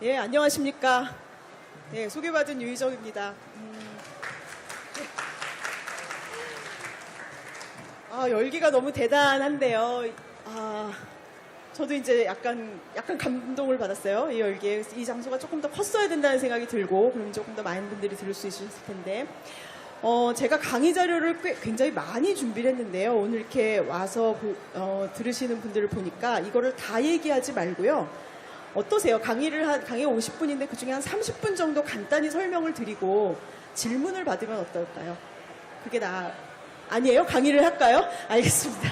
예, 안녕하십니까. 네, 소개받은 유희정입니다. 열기가 너무 대단한데요. 저도 이제 약간 감동을 받았어요. 이 열기에. 이 장소가 조금 더 컸어야 된다는 생각이 들고, 그럼 조금 더 많은 분들이 들을 수 있었을 텐데. 제가 강의 자료를 굉장히 많이 준비를 했는데요. 오늘 이렇게 와서 들으시는 분들을 보니까 이거를 다 얘기하지 말고요. 어떠세요? 강의가 50분인데 그중에 한 30분 정도 간단히 설명을 드리고 질문을 받으면 어떨까요? 그게 아니에요? 강의를 할까요? 알겠습니다.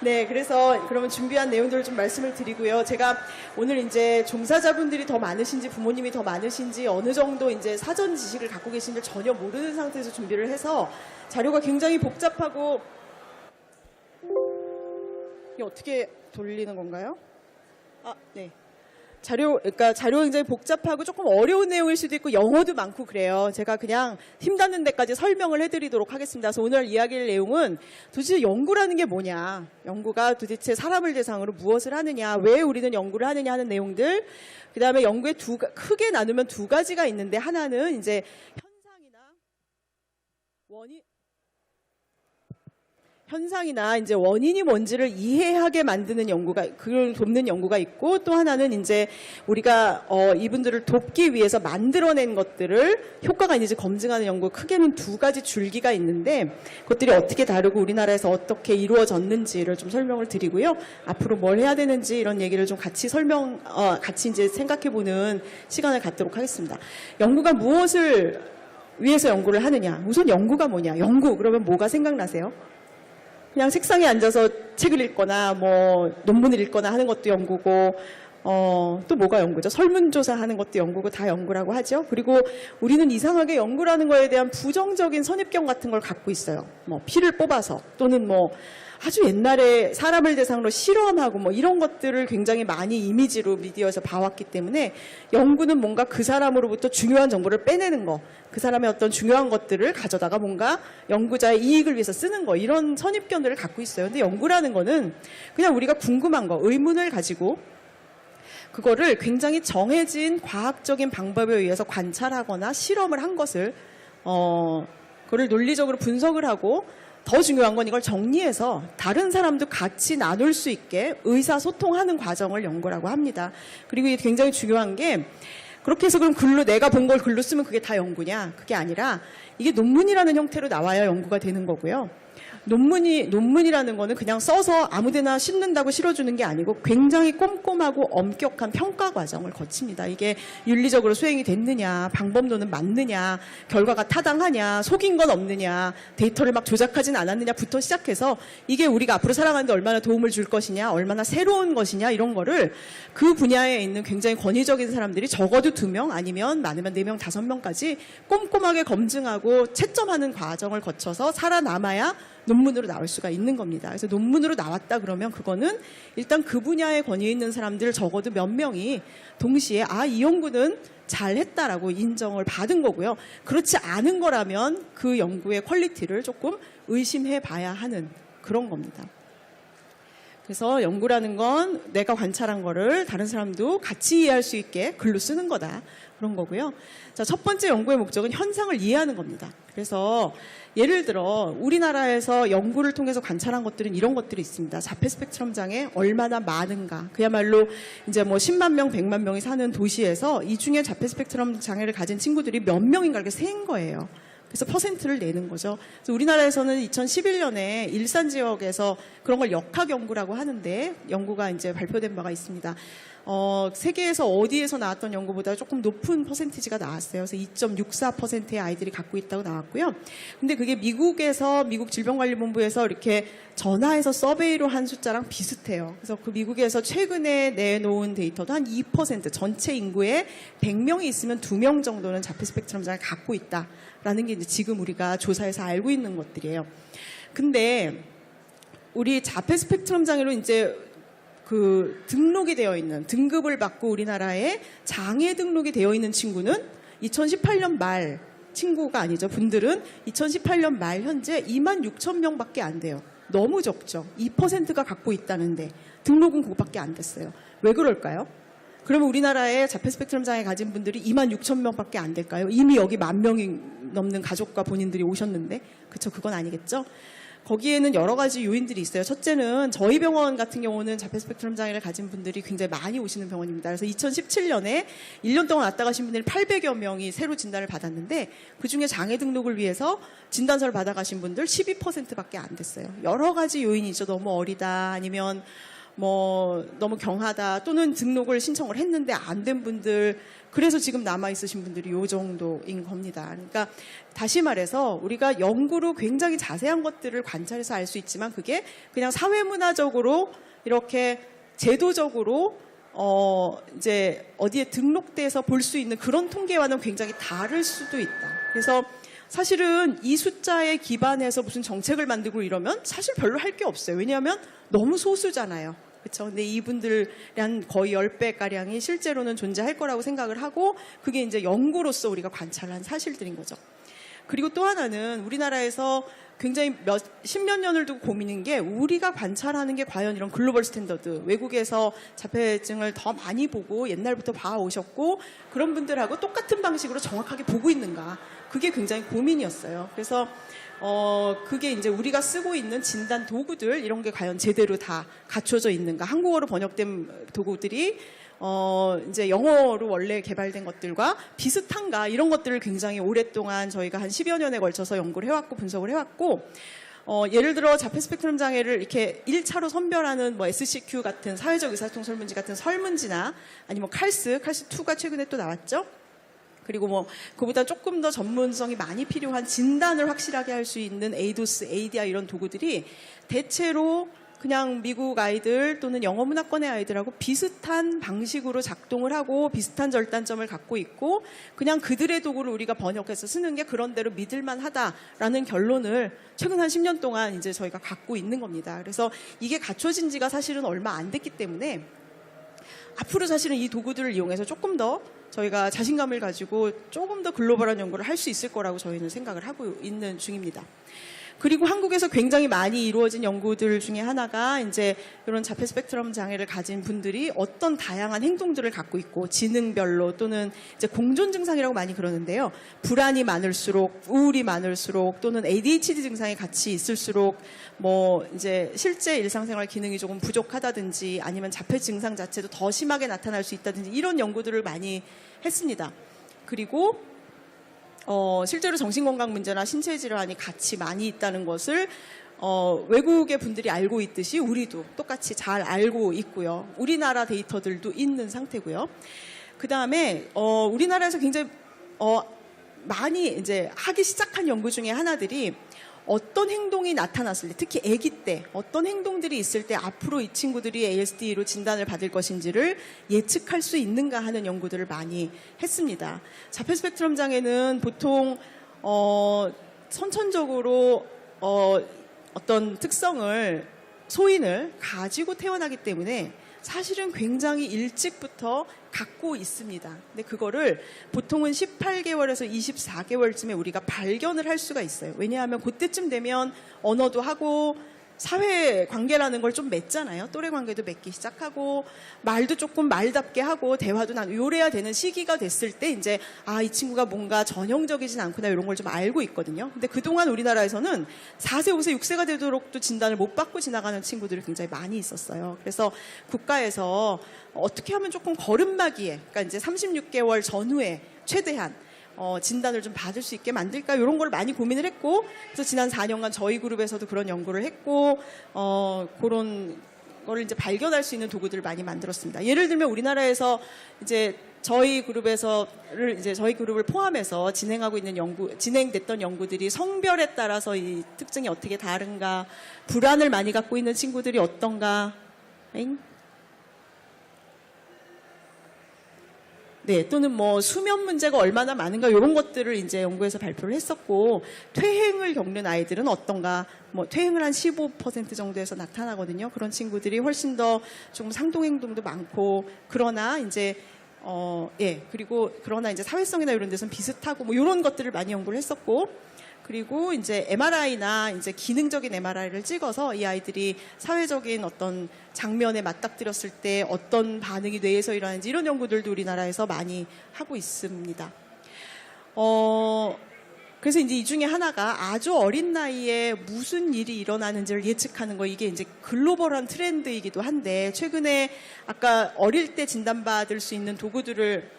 네, 그래서 그러면 준비한 내용들을 좀 말씀을 드리고요. 제가 오늘 이제 종사자분들이 더 많으신지 부모님이 더 많으신지 어느 정도 이제 사전 지식을 갖고 계신지 전혀 모르는 상태에서 준비를 해서 자료가 굉장히 복잡하고 이게 어떻게 돌리는 건가요? 네. 그러니까 자료 굉장히 복잡하고 조금 어려운 내용일 수도 있고 영어도 많고 그래요. 제가 그냥 힘 닿는 데까지 설명을 해드리도록 하겠습니다. 그래서 오늘 이야기할 내용은 도대체 연구라는 게 뭐냐, 연구가 도대체 사람을 대상으로 무엇을 하느냐, 왜 우리는 연구를 하느냐 하는 내용들, 그 다음에 연구에 크게 나누면 두 가지가 있는데, 하나는 이제 현상이나 이제 원인이 뭔지를 이해하게 만드는 그걸 돕는 연구가 있고, 또 하나는 이제 우리가 이분들을 돕기 위해서 만들어낸 것들을 효과가 있는지 검증하는 연구, 크게는 두 가지 줄기가 있는데 그것들이 어떻게 다르고 우리나라에서 어떻게 이루어졌는지를 좀 설명을 드리고요. 앞으로 뭘 해야 되는지 이런 얘기를 좀 같이 같이 이제 생각해보는 시간을 갖도록 하겠습니다. 연구가 무엇을 위해서 연구를 하느냐? 우선 연구가 뭐냐? 연구 그러면 뭐가 생각나세요? 그냥 책상에 앉아서 책을 읽거나 뭐 논문을 읽거나 하는 것도 연구고, 또 뭐가 연구죠? 설문조사하는 것도 연구고, 다 연구라고 하죠. 그리고 우리는 이상하게 연구라는 거에 대한 부정적인 선입견 같은 걸 갖고 있어요. 뭐 피를 뽑아서, 또는 뭐 아주 옛날에 사람을 대상으로 실험하고 뭐 이런 것들을 굉장히 많이 이미지로 미디어에서 봐왔기 때문에 연구는 뭔가 그 사람으로부터 중요한 정보를 빼내는 거, 그 사람의 어떤 중요한 것들을 가져다가 뭔가 연구자의 이익을 위해서 쓰는 거, 이런 선입견들을 갖고 있어요. 근데 연구라는 거는 그냥 우리가 궁금한 거, 의문을 가지고 그거를 굉장히 정해진 과학적인 방법에 의해서 관찰하거나 실험을 한 것을 그거를 논리적으로 분석을 하고, 더 중요한 건 이걸 정리해서 다른 사람도 같이 나눌 수 있게 의사소통하는 과정을 연구라고 합니다. 그리고 이게 굉장히 중요한 게, 그렇게 해서 그럼 내가 본 걸 글로 쓰면 그게 다 연구냐? 그게 아니라 이게 논문이라는 형태로 나와야 연구가 되는 거고요. 논문이라는 거는 그냥 써서 아무데나 싣는다고 실어주는 게 아니고 굉장히 꼼꼼하고 엄격한 평가 과정을 거칩니다. 이게 윤리적으로 수행이 됐느냐, 방법론은 맞느냐, 결과가 타당하냐, 속인 건 없느냐, 데이터를 막 조작하진 않았느냐부터 시작해서 이게 우리가 앞으로 살아가는데 얼마나 도움을 줄 것이냐, 얼마나 새로운 것이냐, 이런 거를 그 분야에 있는 굉장히 권위적인 사람들이 적어도 2명, 아니면 많으면 4명, 5명까지 꼼꼼하게 검증하고 채점하는 과정을 거쳐서 살아남아야 논문으로 나올 수가 있는 겁니다. 그래서 논문으로 나왔다 그러면 그거는 일단 그 분야에 권위 있는 사람들 적어도 몇 명이 동시에 이 연구는 잘했다라고 인정을 받은 거고요. 그렇지 않은 거라면 그 연구의 퀄리티를 조금 의심해 봐야 하는 그런 겁니다. 그래서 연구라는 건 내가 관찰한 거를 다른 사람도 같이 이해할 수 있게 글로 쓰는 거다, 그런 거고요. 자, 첫 번째 연구의 목적은 현상을 이해하는 겁니다. 그래서 예를 들어 우리나라에서 연구를 통해서 관찰한 것들은 이런 것들이 있습니다. 자폐 스펙트럼 장애 얼마나 많은가. 그야말로 이제 뭐 10만 명, 100만 명이 사는 도시에서 이 중에 자폐 스펙트럼 장애를 가진 친구들이 몇 명인가 이렇게 센 거예요. 그래서 퍼센트를 내는 거죠. 그래서 우리나라에서는 2011년에 일산 지역에서 그런 걸 역학 연구라고 하는데, 연구가 이제 발표된 바가 있습니다. 세계에서 어디에서 나왔던 연구보다 조금 높은 퍼센티지가 나왔어요. 그래서 2.64%의 아이들이 갖고 있다고 나왔고요. 근데 그게 미국 질병관리본부에서 이렇게 전화해서 서베이로 한 숫자랑 비슷해요. 그래서 그 미국에서 최근에 내놓은 데이터도 한 2%, 전체 인구에 100명이 있으면 2명 정도는 자폐 스펙트럼 장애를 갖고 있다라는 게 이제 지금 우리가 조사해서 알고 있는 것들이에요. 근데 우리 자폐 스펙트럼 장애로 이제 등록이 되어 있는, 등급을 받고 우리나라에 장애 등록이 되어 있는 친구는 2018년 말 친구가 아니죠. 분들은 2018년 말 현재 26,000명밖에 안 돼요. 너무 적죠. 2%가 갖고 있다는데 등록은 그것밖에 안 됐어요. 왜 그럴까요? 그러면 우리나라에 자폐 스펙트럼 장애 가진 분들이 26,000명밖에 안 될까요? 이미 여기 10,000명이 넘는 가족과 본인들이 오셨는데, 그쵸? 그건 아니겠죠? 거기에는 여러 가지 요인들이 있어요. 첫째는 저희 병원 같은 경우는 자폐 스펙트럼 장애를 가진 분들이 굉장히 많이 오시는 병원입니다. 그래서 2017년에 1년 동안 왔다 가신 분들이 800여 명이 새로 진단을 받았는데 그중에 장애 등록을 위해서 진단서를 받아가신 분들 12%밖에 안 됐어요. 여러 가지 요인이 있죠. 너무 어리다, 아니면 뭐 너무 경하다, 또는 등록을 신청을 했는데 안 된 분들, 그래서 지금 남아있으신 분들이 요 정도인 겁니다. 그러니까 다시 말해서 우리가 연구로 굉장히 자세한 것들을 관찰해서 알 수 있지만 그게 그냥 사회문화적으로 이렇게 제도적으로 이제 어디에 등록돼서 볼 수 있는 그런 통계와는 굉장히 다를 수도 있다. 그래서 사실은 이 숫자에 기반해서 무슨 정책을 만들고 이러면 사실 별로 할 게 없어요. 왜냐하면 너무 소수잖아요. 그렇죠. 근데 이분들이 한 거의 10배가량이 실제로는 존재할 거라고 생각을 하고, 그게 이제 연구로서 우리가 관찰한 사실들인 거죠. 그리고 또 하나는 우리나라에서 굉장히 십몇 년을 두고 고민인 게, 우리가 관찰하는 게 과연 이런 글로벌 스탠더드, 외국에서 자폐증을 더 많이 보고 옛날부터 봐오셨고 그런 분들하고 똑같은 방식으로 정확하게 보고 있는가, 그게 굉장히 고민이었어요. 그래서 그게 이제 우리가 쓰고 있는 진단 도구들, 이런 게 과연 제대로 다 갖춰져 있는가, 한국어로 번역된 도구들이 이제 영어로 원래 개발된 것들과 비슷한가, 이런 것들을 굉장히 오랫동안 저희가 한 10여 년에 걸쳐서 연구를 해왔고 분석을 해왔고, 예를 들어 자폐 스펙트럼 장애를 이렇게 1차로 선별하는 뭐 SCQ 같은 사회적 의사소통 설문지 같은 설문지나, 아니면 칼스2가 최근에 또 나왔죠. 그리고 뭐 그보다 조금 더 전문성이 많이 필요한 진단을 확실하게 할 수 있는 에이도스, ADI 이런 도구들이 대체로 그냥 미국 아이들 또는 영어 문화권의 아이들하고 비슷한 방식으로 작동을 하고 비슷한 절단점을 갖고 있고, 그냥 그들의 도구를 우리가 번역해서 쓰는 게 그런대로 믿을만 하다라는 결론을 최근 한 10년 동안 이제 저희가 갖고 있는 겁니다. 그래서 이게 갖춰진 지가 사실은 얼마 안 됐기 때문에 앞으로 사실은 이 도구들을 이용해서 조금 더 저희가 자신감을 가지고 조금 더 글로벌한 연구를 할 수 있을 거라고 저희는 생각을 하고 있는 중입니다. 그리고 한국에서 굉장히 많이 이루어진 연구들 중에 하나가 이제 이런 자폐 스펙트럼 장애를 가진 분들이 어떤 다양한 행동들을 갖고 있고, 지능별로 또는 이제 공존 증상이라고 많이 그러는데요. 불안이 많을수록, 우울이 많을수록, 또는 ADHD 증상이 같이 있을수록 뭐 이제 실제 일상생활 기능이 조금 부족하다든지, 아니면 자폐 증상 자체도 더 심하게 나타날 수 있다든지, 이런 연구들을 많이 했습니다. 그리고 실제로 정신건강 문제나 신체 질환이 같이 많이 있다는 것을 외국의 분들이 알고 있듯이 우리도 똑같이 잘 알고 있고요. 우리나라 데이터들도 있는 상태고요. 그 다음에 우리나라에서 굉장히 많이 이제 하기 시작한 연구 중에 하나들이 어떤 행동이 나타났을 때, 특히 아기 때 어떤 행동들이 있을 때 앞으로 이 친구들이 ASD로 진단을 받을 것인지를 예측할 수 있는가 하는 연구들을 많이 했습니다. 자폐 스펙트럼 장애는 보통 선천적으로 어떤 특성을, 소인을 가지고 태어나기 때문에 사실은 굉장히 일찍부터 갖고 있습니다. 근데 그거를 보통은 18개월에서 24개월쯤에 우리가 발견을 할 수가 있어요. 왜냐하면 그때쯤 되면 언어도 하고 사회 관계라는 걸 좀 맺잖아요. 또래 관계도 맺기 시작하고 말도 조금 말답게 하고 대화도 요래야 되는 시기가 됐을 때 이제 이 친구가 뭔가 전형적이진 않구나, 이런 걸 좀 알고 있거든요. 근데 그동안 우리나라에서는 4세, 5세, 6세가 되도록도 진단을 못 받고 지나가는 친구들이 굉장히 많이 있었어요. 그래서 국가에서 어떻게 하면 조금 걸음마기에, 그러니까 이제 36개월 전후에 최대한 진단을 좀 받을 수 있게 만들까, 이런 걸 많이 고민을 했고, 그래서 지난 4년간 저희 그룹에서도 그런 연구를 했고, 그런 거를 이제 발견할 수 있는 도구들을 많이 만들었습니다. 예를 들면 우리나라에서 이제 저희 그룹을 포함해서 진행됐던 연구들이 성별에 따라서 이 특징이 어떻게 다른가, 불안을 많이 갖고 있는 친구들이 어떤가, 네, 또는 뭐 수면 문제가 얼마나 많은가, 이런 것들을 이제 연구에서 발표를 했었고, 퇴행을 겪는 아이들은 어떤가, 뭐 퇴행을 한 15% 정도에서 나타나거든요. 그런 친구들이 훨씬 더 좀 상동 행동도 많고, 그러나 이제 그리고 그러나 이제 사회성이나 이런 데서는 비슷하고, 뭐 이런 것들을 많이 연구를 했었고, 그리고 이제 MRI나 이제 기능적인 MRI를 찍어서 이 아이들이 사회적인 어떤 장면에 맞닥뜨렸을 때 어떤 반응이 뇌에서 일어나는지 이런 연구들도 우리나라에서 많이 하고 있습니다. 그래서 이제 이 중에 하나가 아주 어린 나이에 무슨 일이 일어나는지를 예측하는 거, 이게 이제 글로벌한 트렌드이기도 한데, 최근에 아까 어릴 때 진단받을 수 있는 도구들을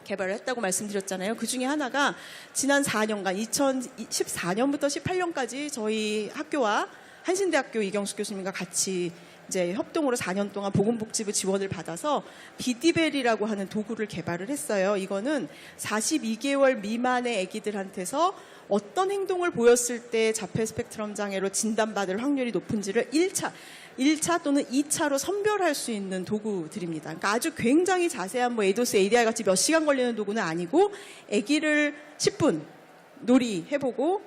개발을 했다고 말씀드렸잖아요. 그 중에 하나가 지난 4년간 2014년부터 18년까지 저희 학교와 한신대학교 이경숙 교수님과 같이 이제 협동으로 4년 동안 보건복지부 지원을 받아서 비디벨이라고 하는 도구를 개발을 했어요. 이거는 42개월 미만의 아기들한테서 어떤 행동을 보였을 때 자폐 스펙트럼 장애로 진단받을 확률이 높은지를 1차 또는 2차로 선별할 수 있는 도구들입니다. 그러니까 아주 굉장히 자세한 뭐 에이도스 ADI 같이 몇 시간 걸리는 도구는 아니고 아기를 10분 놀이해보고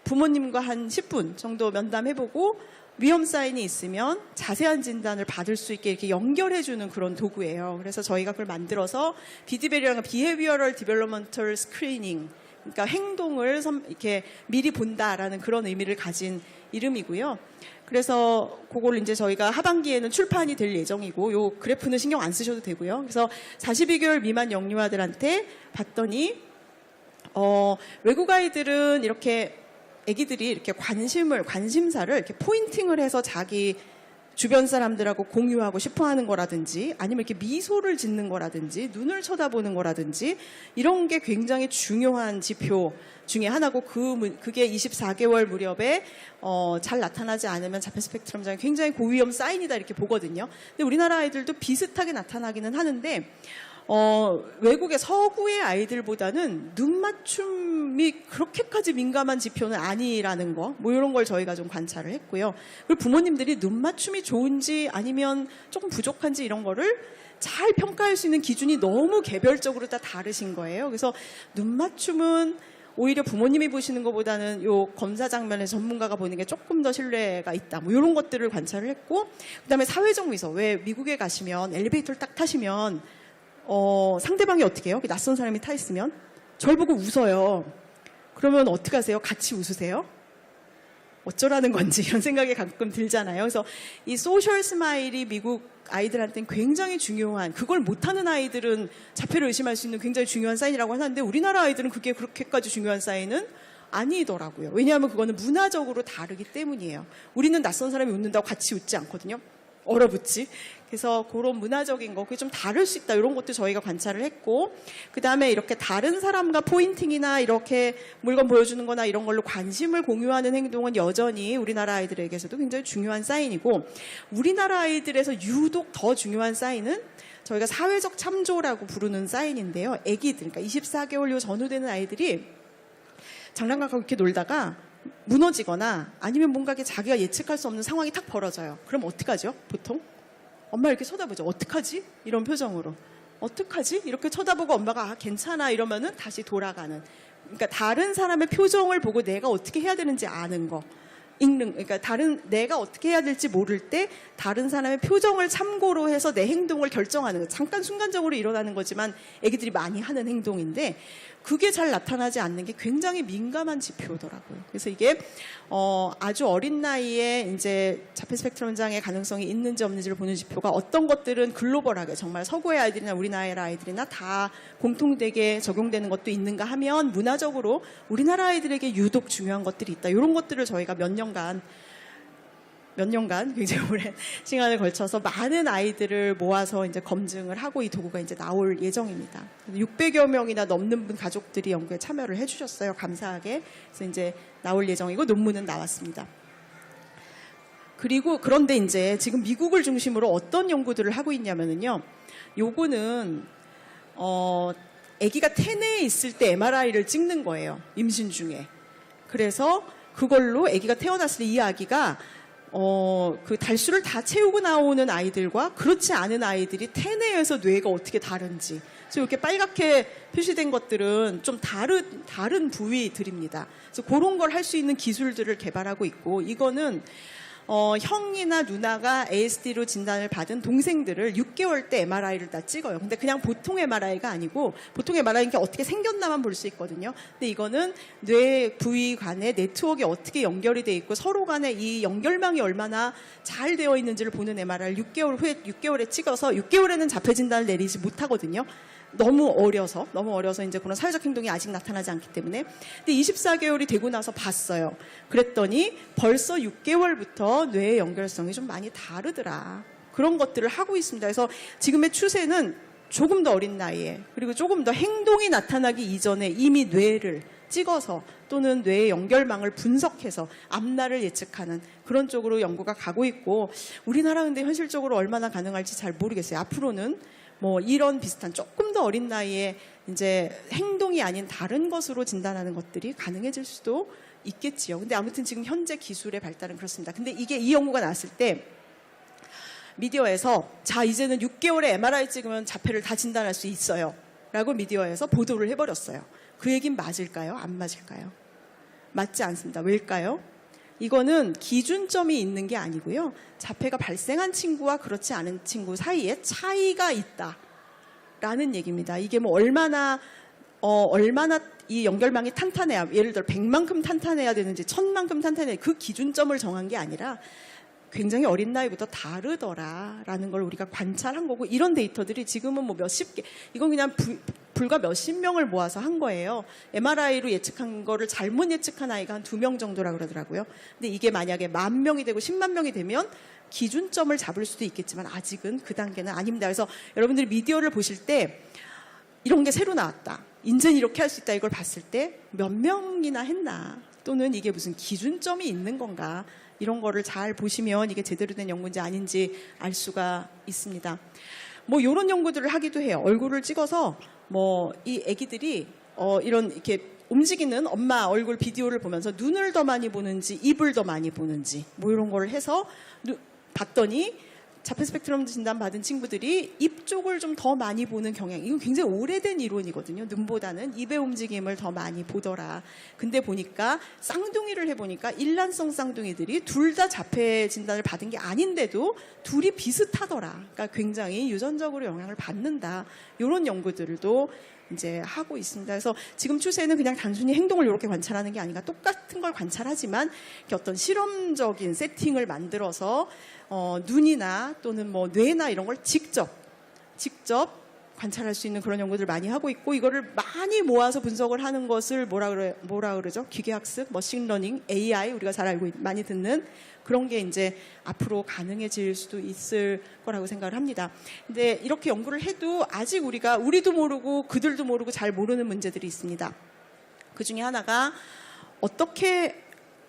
부모님과 한 10분 정도 면담해보고 위험 사인이 있으면 자세한 진단을 받을 수 있게 이렇게 연결해주는 그런 도구예요. 그래서 저희가 그걸 만들어서 비디벨이라는 Behavioral Developmental Screening, 그러니까 행동을 이렇게 미리 본다라는 그런 의미를 가진 이름이고요. 그래서 그걸 이제 저희가 하반기에는 출판이 될 예정이고, 요 그래프는 신경 안 쓰셔도 되고요. 그래서 42개월 미만 영유아들한테 봤더니 외국 아이들은 이렇게 아기들이 이렇게 관심사를 이렇게 포인팅을 해서 자기 주변 사람들하고 공유하고 싶어 하는 거라든지, 아니면 이렇게 미소를 짓는 거라든지, 눈을 쳐다보는 거라든지, 이런 게 굉장히 중요한 지표 중에 하나고, 그게 24개월 무렵에 잘 나타나지 않으면 자폐 스펙트럼 장애 굉장히 고위험 사인이다 이렇게 보거든요. 근데 우리나라 아이들도 비슷하게 나타나기는 하는데, 외국의 서구의 아이들보다는 눈 맞춤이 그렇게까지 민감한 지표는 아니라는 거, 뭐 이런 걸 저희가 좀 관찰을 했고요. 그리고 부모님들이 눈 맞춤이 좋은지 아니면 조금 부족한지 이런 거를 잘 평가할 수 있는 기준이 너무 개별적으로 다 다르신 거예요. 그래서 눈 맞춤은 오히려 부모님이 보시는 것보다는 요 검사 장면에 전문가가 보는 게 조금 더 신뢰가 있다, 뭐 이런 것들을 관찰을 했고, 그다음에 사회적 미소. 왜 미국에 가시면 엘리베이터를 딱 타시면 상대방이 어떻게 해요? 낯선 사람이 타 있으면 절 보고 웃어요. 그러면 어떻게 하세요? 같이 웃으세요? 어쩌라는 건지 이런 생각이 가끔 들잖아요. 그래서 이 소셜 스마일이 미국 아이들한테는 굉장히 중요한, 그걸 못하는 아이들은 자폐를 의심할 수 있는 굉장히 중요한 사인이라고 하는데, 우리나라 아이들은 그게 그렇게까지 중요한 사인은 아니더라고요. 왜냐하면 그거는 문화적으로 다르기 때문이에요. 우리는 낯선 사람이 웃는다고 같이 웃지 않거든요. 얼어붙지. 그래서 그런 문화적인 거, 그게 좀 다를 수 있다, 이런 것도 저희가 관찰을 했고, 그 다음에 이렇게 다른 사람과 포인팅이나 이렇게 물건 보여주는 거나 이런 걸로 관심을 공유하는 행동은 여전히 우리나라 아이들에게서도 굉장히 중요한 사인이고, 우리나라 아이들에서 유독 더 중요한 사인은 저희가 사회적 참조라고 부르는 사인인데요. 아기들, 그러니까 24개월 요 전후되는 아이들이 장난감하고 이렇게 놀다가 무너지거나 아니면 뭔가 자기가 예측할 수 없는 상황이 탁 벌어져요. 그럼 어떡하죠? 보통? 엄마 이렇게 쳐다보죠. 어떡하지? 이런 표정으로. 어떡하지? 이렇게 쳐다보고 엄마가 괜찮아 이러면은 다시 돌아가는. 그러니까 다른 사람의 표정을 보고 내가 어떻게 해야 되는지 아는 거. 그러니까 내가 어떻게 해야 될지 모를 때 다른 사람의 표정을 참고로 해서 내 행동을 결정하는 거. 잠깐 순간적으로 일어나는 거지만 애기들이 많이 하는 행동인데, 그게 잘 나타나지 않는 게 굉장히 민감한 지표더라고요. 그래서 이게 아주 어린 나이에 이제 자폐 스펙트럼 장애 가능성이 있는지 없는지를 보는 지표가, 어떤 것들은 글로벌하게 정말 서구의 아이들이나 우리나라 아이들이나 다 공통되게 적용되는 것도 있는가 하면, 문화적으로 우리나라 아이들에게 유독 중요한 것들이 있다. 이런 것들을 저희가 몇 년간 굉장히 오랜 시간을 걸쳐서 많은 아이들을 모아서 이제 검증을 하고, 이 도구가 이제 나올 예정입니다. 600여 명이나 넘는 분 가족들이 연구에 참여를 해주셨어요. 감사하게. 그래서 이제 나올 예정이고, 논문은 나왔습니다. 그런데 이제 지금 미국을 중심으로 어떤 연구들을 하고 있냐면요. 요거는 아기가 태내에 있을 때 MRI를 찍는 거예요. 임신 중에. 그래서 그걸로 아기가 태어났을 때 이 아기가 그 달수를 다 채우고 나오는 아이들과 그렇지 않은 아이들이 태내에서 뇌가 어떻게 다른지. 그래서 이렇게 빨갛게 표시된 것들은 좀 다른 부위들입니다. 그래서 그런 걸 할 수 있는 기술들을 개발하고 있고, 이거는 형이나 누나가 ASD로 진단을 받은 동생들을 6개월 때 MRI를 다 찍어요. 근데 그냥 보통 MRI가 아니고 보통 MRI는 어떻게 생겼나만 볼 수 있거든요. 근데 이거는 뇌 부위 간의 네트워크가 어떻게 연결이 돼 있고 서로 간에 이 연결망이 얼마나 잘 되어 있는지를 보는 MRI를 6개월에 찍어서 6개월에는 자폐 진단을 내리지 못하거든요. 너무 어려서 이제 그런 사회적 행동이 아직 나타나지 않기 때문에. 근데 24개월이 되고 나서 봤어요. 그랬더니 벌써 6개월부터 뇌의 연결성이 좀 많이 다르더라. 그런 것들을 하고 있습니다. 그래서 지금의 추세는 조금 더 어린 나이에 그리고 조금 더 행동이 나타나기 이전에 이미 뇌를 찍어서 또는 뇌의 연결망을 분석해서 앞날을 예측하는 그런 쪽으로 연구가 가고 있고, 우리나라 근데 현실적으로 얼마나 가능할지 잘 모르겠어요. 앞으로는 뭐 이런 비슷한 조금 더 어린 나이에 이제 행동이 아닌 다른 것으로 진단하는 것들이 가능해질 수도 있겠지요. 근데 아무튼 지금 현재 기술의 발달은 그렇습니다. 근데 이게 이 연구가 나왔을 때 미디어에서 자 이제는 6개월에 MRI 찍으면 자폐를 다 진단할 수 있어요 라고 미디어에서 보도를 해버렸어요. 그 얘기는 맞을까요? 안 맞을까요? 맞지 않습니다. 왜일까요? 이거는 기준점이 있는 게 아니고요. 자폐가 발생한 친구와 그렇지 않은 친구 사이에 차이가 있다라는 얘기입니다. 이게 뭐 얼마나 이 연결망이 탄탄해야, 예를 들어 100만큼 탄탄해야 되는지 1000만큼 탄탄해야 그 기준점을 정한 게 아니라 굉장히 어린 나이부터 다르더라라는 걸 우리가 관찰한 거고, 이런 데이터들이 지금은 뭐 몇십 개, 이건 그냥 불과 몇십 명을 모아서 한 거예요. MRI로 예측한 거를 잘못 예측한 아이가 한 2명 정도라 그러더라고요. 근데 이게 만약에 10,000명이 되고 10만 명이 되면 기준점을 잡을 수도 있겠지만 아직은 그 단계는 아닙니다. 그래서 여러분들이 미디어를 보실 때 이런 게 새로 나왔다, 인제는 이렇게 할 수 있다, 이걸 봤을 때 몇 명이나 했나, 또는 이게 무슨 기준점이 있는 건가, 이런 거를 잘 보시면 이게 제대로 된 연구인지 아닌지 알 수가 있습니다. 뭐 이런 연구들을 하기도 해요. 얼굴을 찍어서 뭐 이 아기들이 이런 이렇게 움직이는 엄마 얼굴 비디오를 보면서 눈을 더 많이 보는지 입을 더 많이 보는지 뭐 이런 거를 해서 봤더니 자폐 스펙트럼 진단 받은 친구들이 입 쪽을 좀 더 많이 보는 경향, 이건 굉장히 오래된 이론이거든요. 눈보다는 입의 움직임을 더 많이 보더라. 근데 보니까 쌍둥이를 해보니까 일란성 쌍둥이들이 둘 다 자폐 진단을 받은 게 아닌데도 둘이 비슷하더라. 그러니까 굉장히 유전적으로 영향을 받는다. 이런 연구들도 이제 하고 있습니다. 그래서 지금 추세는 그냥 단순히 행동을 이렇게 관찰하는 게 아니라 똑같은 걸 관찰하지만 이렇게 어떤 실험적인 세팅을 만들어서 눈이나 또는 뭐 뇌나 이런 걸 직접 관찰할 수 있는 그런 연구들 많이 하고 있고, 이거를 많이 모아서 분석을 하는 것을 뭐라 그러죠? 기계학습, 머신러닝, AI, 우리가 잘 알고 많이 듣는 그런 게 이제 앞으로 가능해질 수도 있을 거라고 생각을 합니다. 근데 이렇게 연구를 해도 아직 우리도 모르고 그들도 모르고 잘 모르는 문제들이 있습니다. 그 중에 하나가 어떻게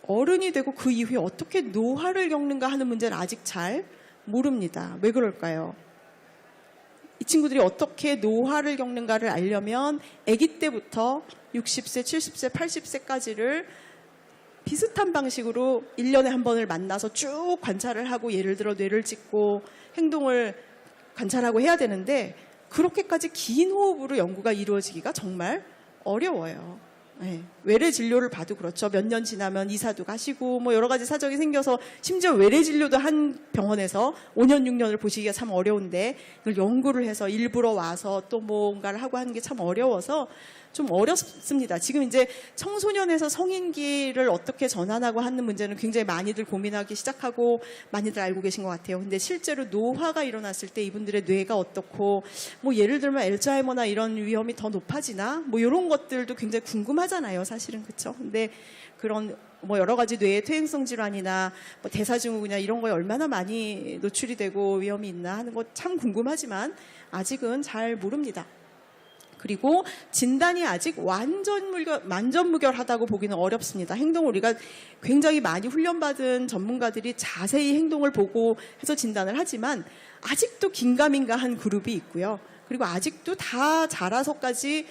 어른이 되고 그 이후에 어떻게 노화를 겪는가 하는 문제는 아직 잘 모릅니다. 왜 그럴까요? 이 친구들이 어떻게 노화를 겪는가를 알려면 아기 때부터 60세, 70세, 80세까지를 비슷한 방식으로 1년에 한 번을 만나서 쭉 관찰을 하고, 예를 들어 뇌를 찍고 행동을 관찰하고 해야 되는데, 그렇게까지 긴 호흡으로 연구가 이루어지기가 정말 어려워요. 네. 외래 진료를 봐도 그렇죠. 몇 년 지나면 이사도 가시고 뭐 여러 가지 사정이 생겨서 심지어 외래 진료도 한 병원에서 5년, 6년을 보시기가 참 어려운데, 이걸 연구를 해서 일부러 와서 또 뭔가를 하고 하는 게 참 어려워서 좀 어렵습니다. 지금 이제 청소년에서 성인기를 어떻게 전환하고 하는 문제는 굉장히 많이들 고민하기 시작하고 많이들 알고 계신 것 같아요. 근데 실제로 노화가 일어났을 때 이분들의 뇌가 어떻고, 뭐 예를 들면 알츠하이머나 이런 위험이 더 높아지나 뭐 이런 것들도 굉장히 궁금하잖아요, 사실은. 그렇죠? 근데 그런 뭐 여러 가지 뇌의 퇴행성 질환이나 뭐 대사증후군이나 이런 거에 얼마나 많이 노출이 되고 위험이 있나 하는 거 참 궁금하지만 아직은 잘 모릅니다. 그리고 진단이 아직 완전무결하다고 보기는 어렵습니다. 행동을 우리가 굉장히 많이 훈련받은 전문가들이 자세히 행동을 보고 해서 진단을 하지만 아직도 긴가민가한 그룹이 있고요. 그리고 아직도 다 자라서까지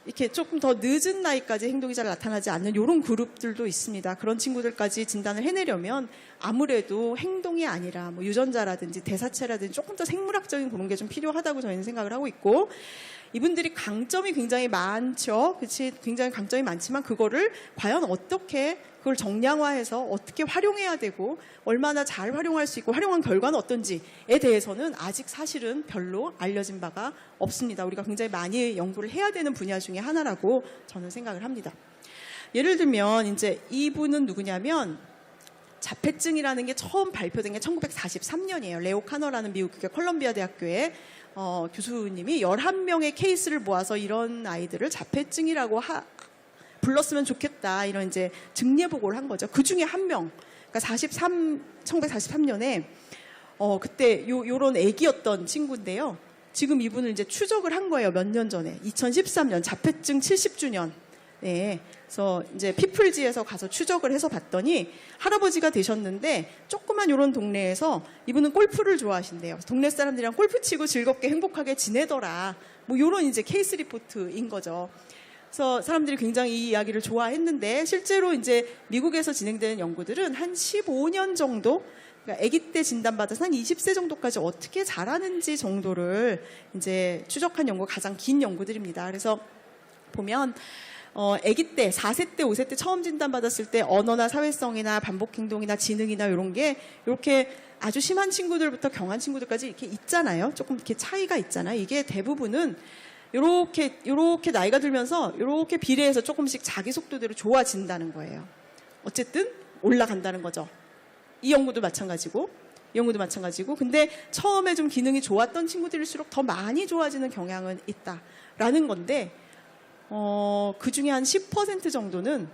이렇게 조금 더 늦은 나이까지 행동이 잘 나타나지 않는 이런 그룹들도 있습니다. 그런 친구들까지 진단을 해내려면 아무래도 행동이 아니라 뭐 유전자라든지 대사체라든지 조금 더 생물학적인 그런 게 좀 필요하다고 저희는 생각을 하고 있고, 이분들이 강점이 굉장히 많죠. 그렇지? 굉장히 강점이 많지만 그거를 과연 어떻게 그걸 정량화해서 어떻게 활용해야 되고 얼마나 잘 활용할 수 있고 활용한 결과는 어떤지에 대해서는 아직 사실은 별로 알려진 바가 없습니다. 우리가 굉장히 많이 연구를 해야 되는 분야 중에 하나라고 저는 생각을 합니다. 예를 들면 이제 이분은 누구냐면 자폐증이라는 게 처음 발표된 게 1943년이에요. 레오 카너라는 미국 컬럼비아 대학교의 교수님이 11명의 케이스를 모아서 이런 아이들을 자폐증이라고 불렀으면 좋겠다, 이런 이제 증례 보고를 한 거죠. 그 중에 한 명, 그러니까 1943년에 그때 요런 애기였던 친구인데요. 지금 이분을 이제 추적을 한 거예요. 몇 년 전에 2013년 자폐증 70주년. 네, 그래서 이제 피플지에서 가서 추적을 해서 봤더니 할아버지가 되셨는데 조그만 이런 동네에서 이분은 골프를 좋아하신대요. 동네 사람들이랑 골프 치고 즐겁게 행복하게 지내더라. 뭐 이런 이제 케이스 리포트인 거죠. 그래서 사람들이 굉장히 이 이야기를 좋아했는데 실제로 이제 미국에서 진행되는 연구들은 한 15년 정도, 그러니까 아기 때 진단받아서 한 20세 정도까지 어떻게 자라는지 정도를 이제 추적한 연구가 가장 긴 연구들입니다. 그래서 보면 아기 때 4세 때 5세 때 처음 진단받았을 때 언어나 사회성이나 반복행동이나 지능이나 이런 게 이렇게 아주 심한 친구들부터 경한 친구들까지 이렇게 있잖아요. 조금 이렇게 차이가 있잖아요. 이게 대부분은 요렇게 나이가 들면서 요렇게 비례해서 조금씩 자기 속도대로 좋아진다는 거예요. 어쨌든 올라간다는 거죠. 이 연구도 마찬가지고 근데 처음에 좀 기능이 좋았던 친구들일수록 더 많이 좋아지는 경향은 있다라는 건데 그 중에 한 10% 정도는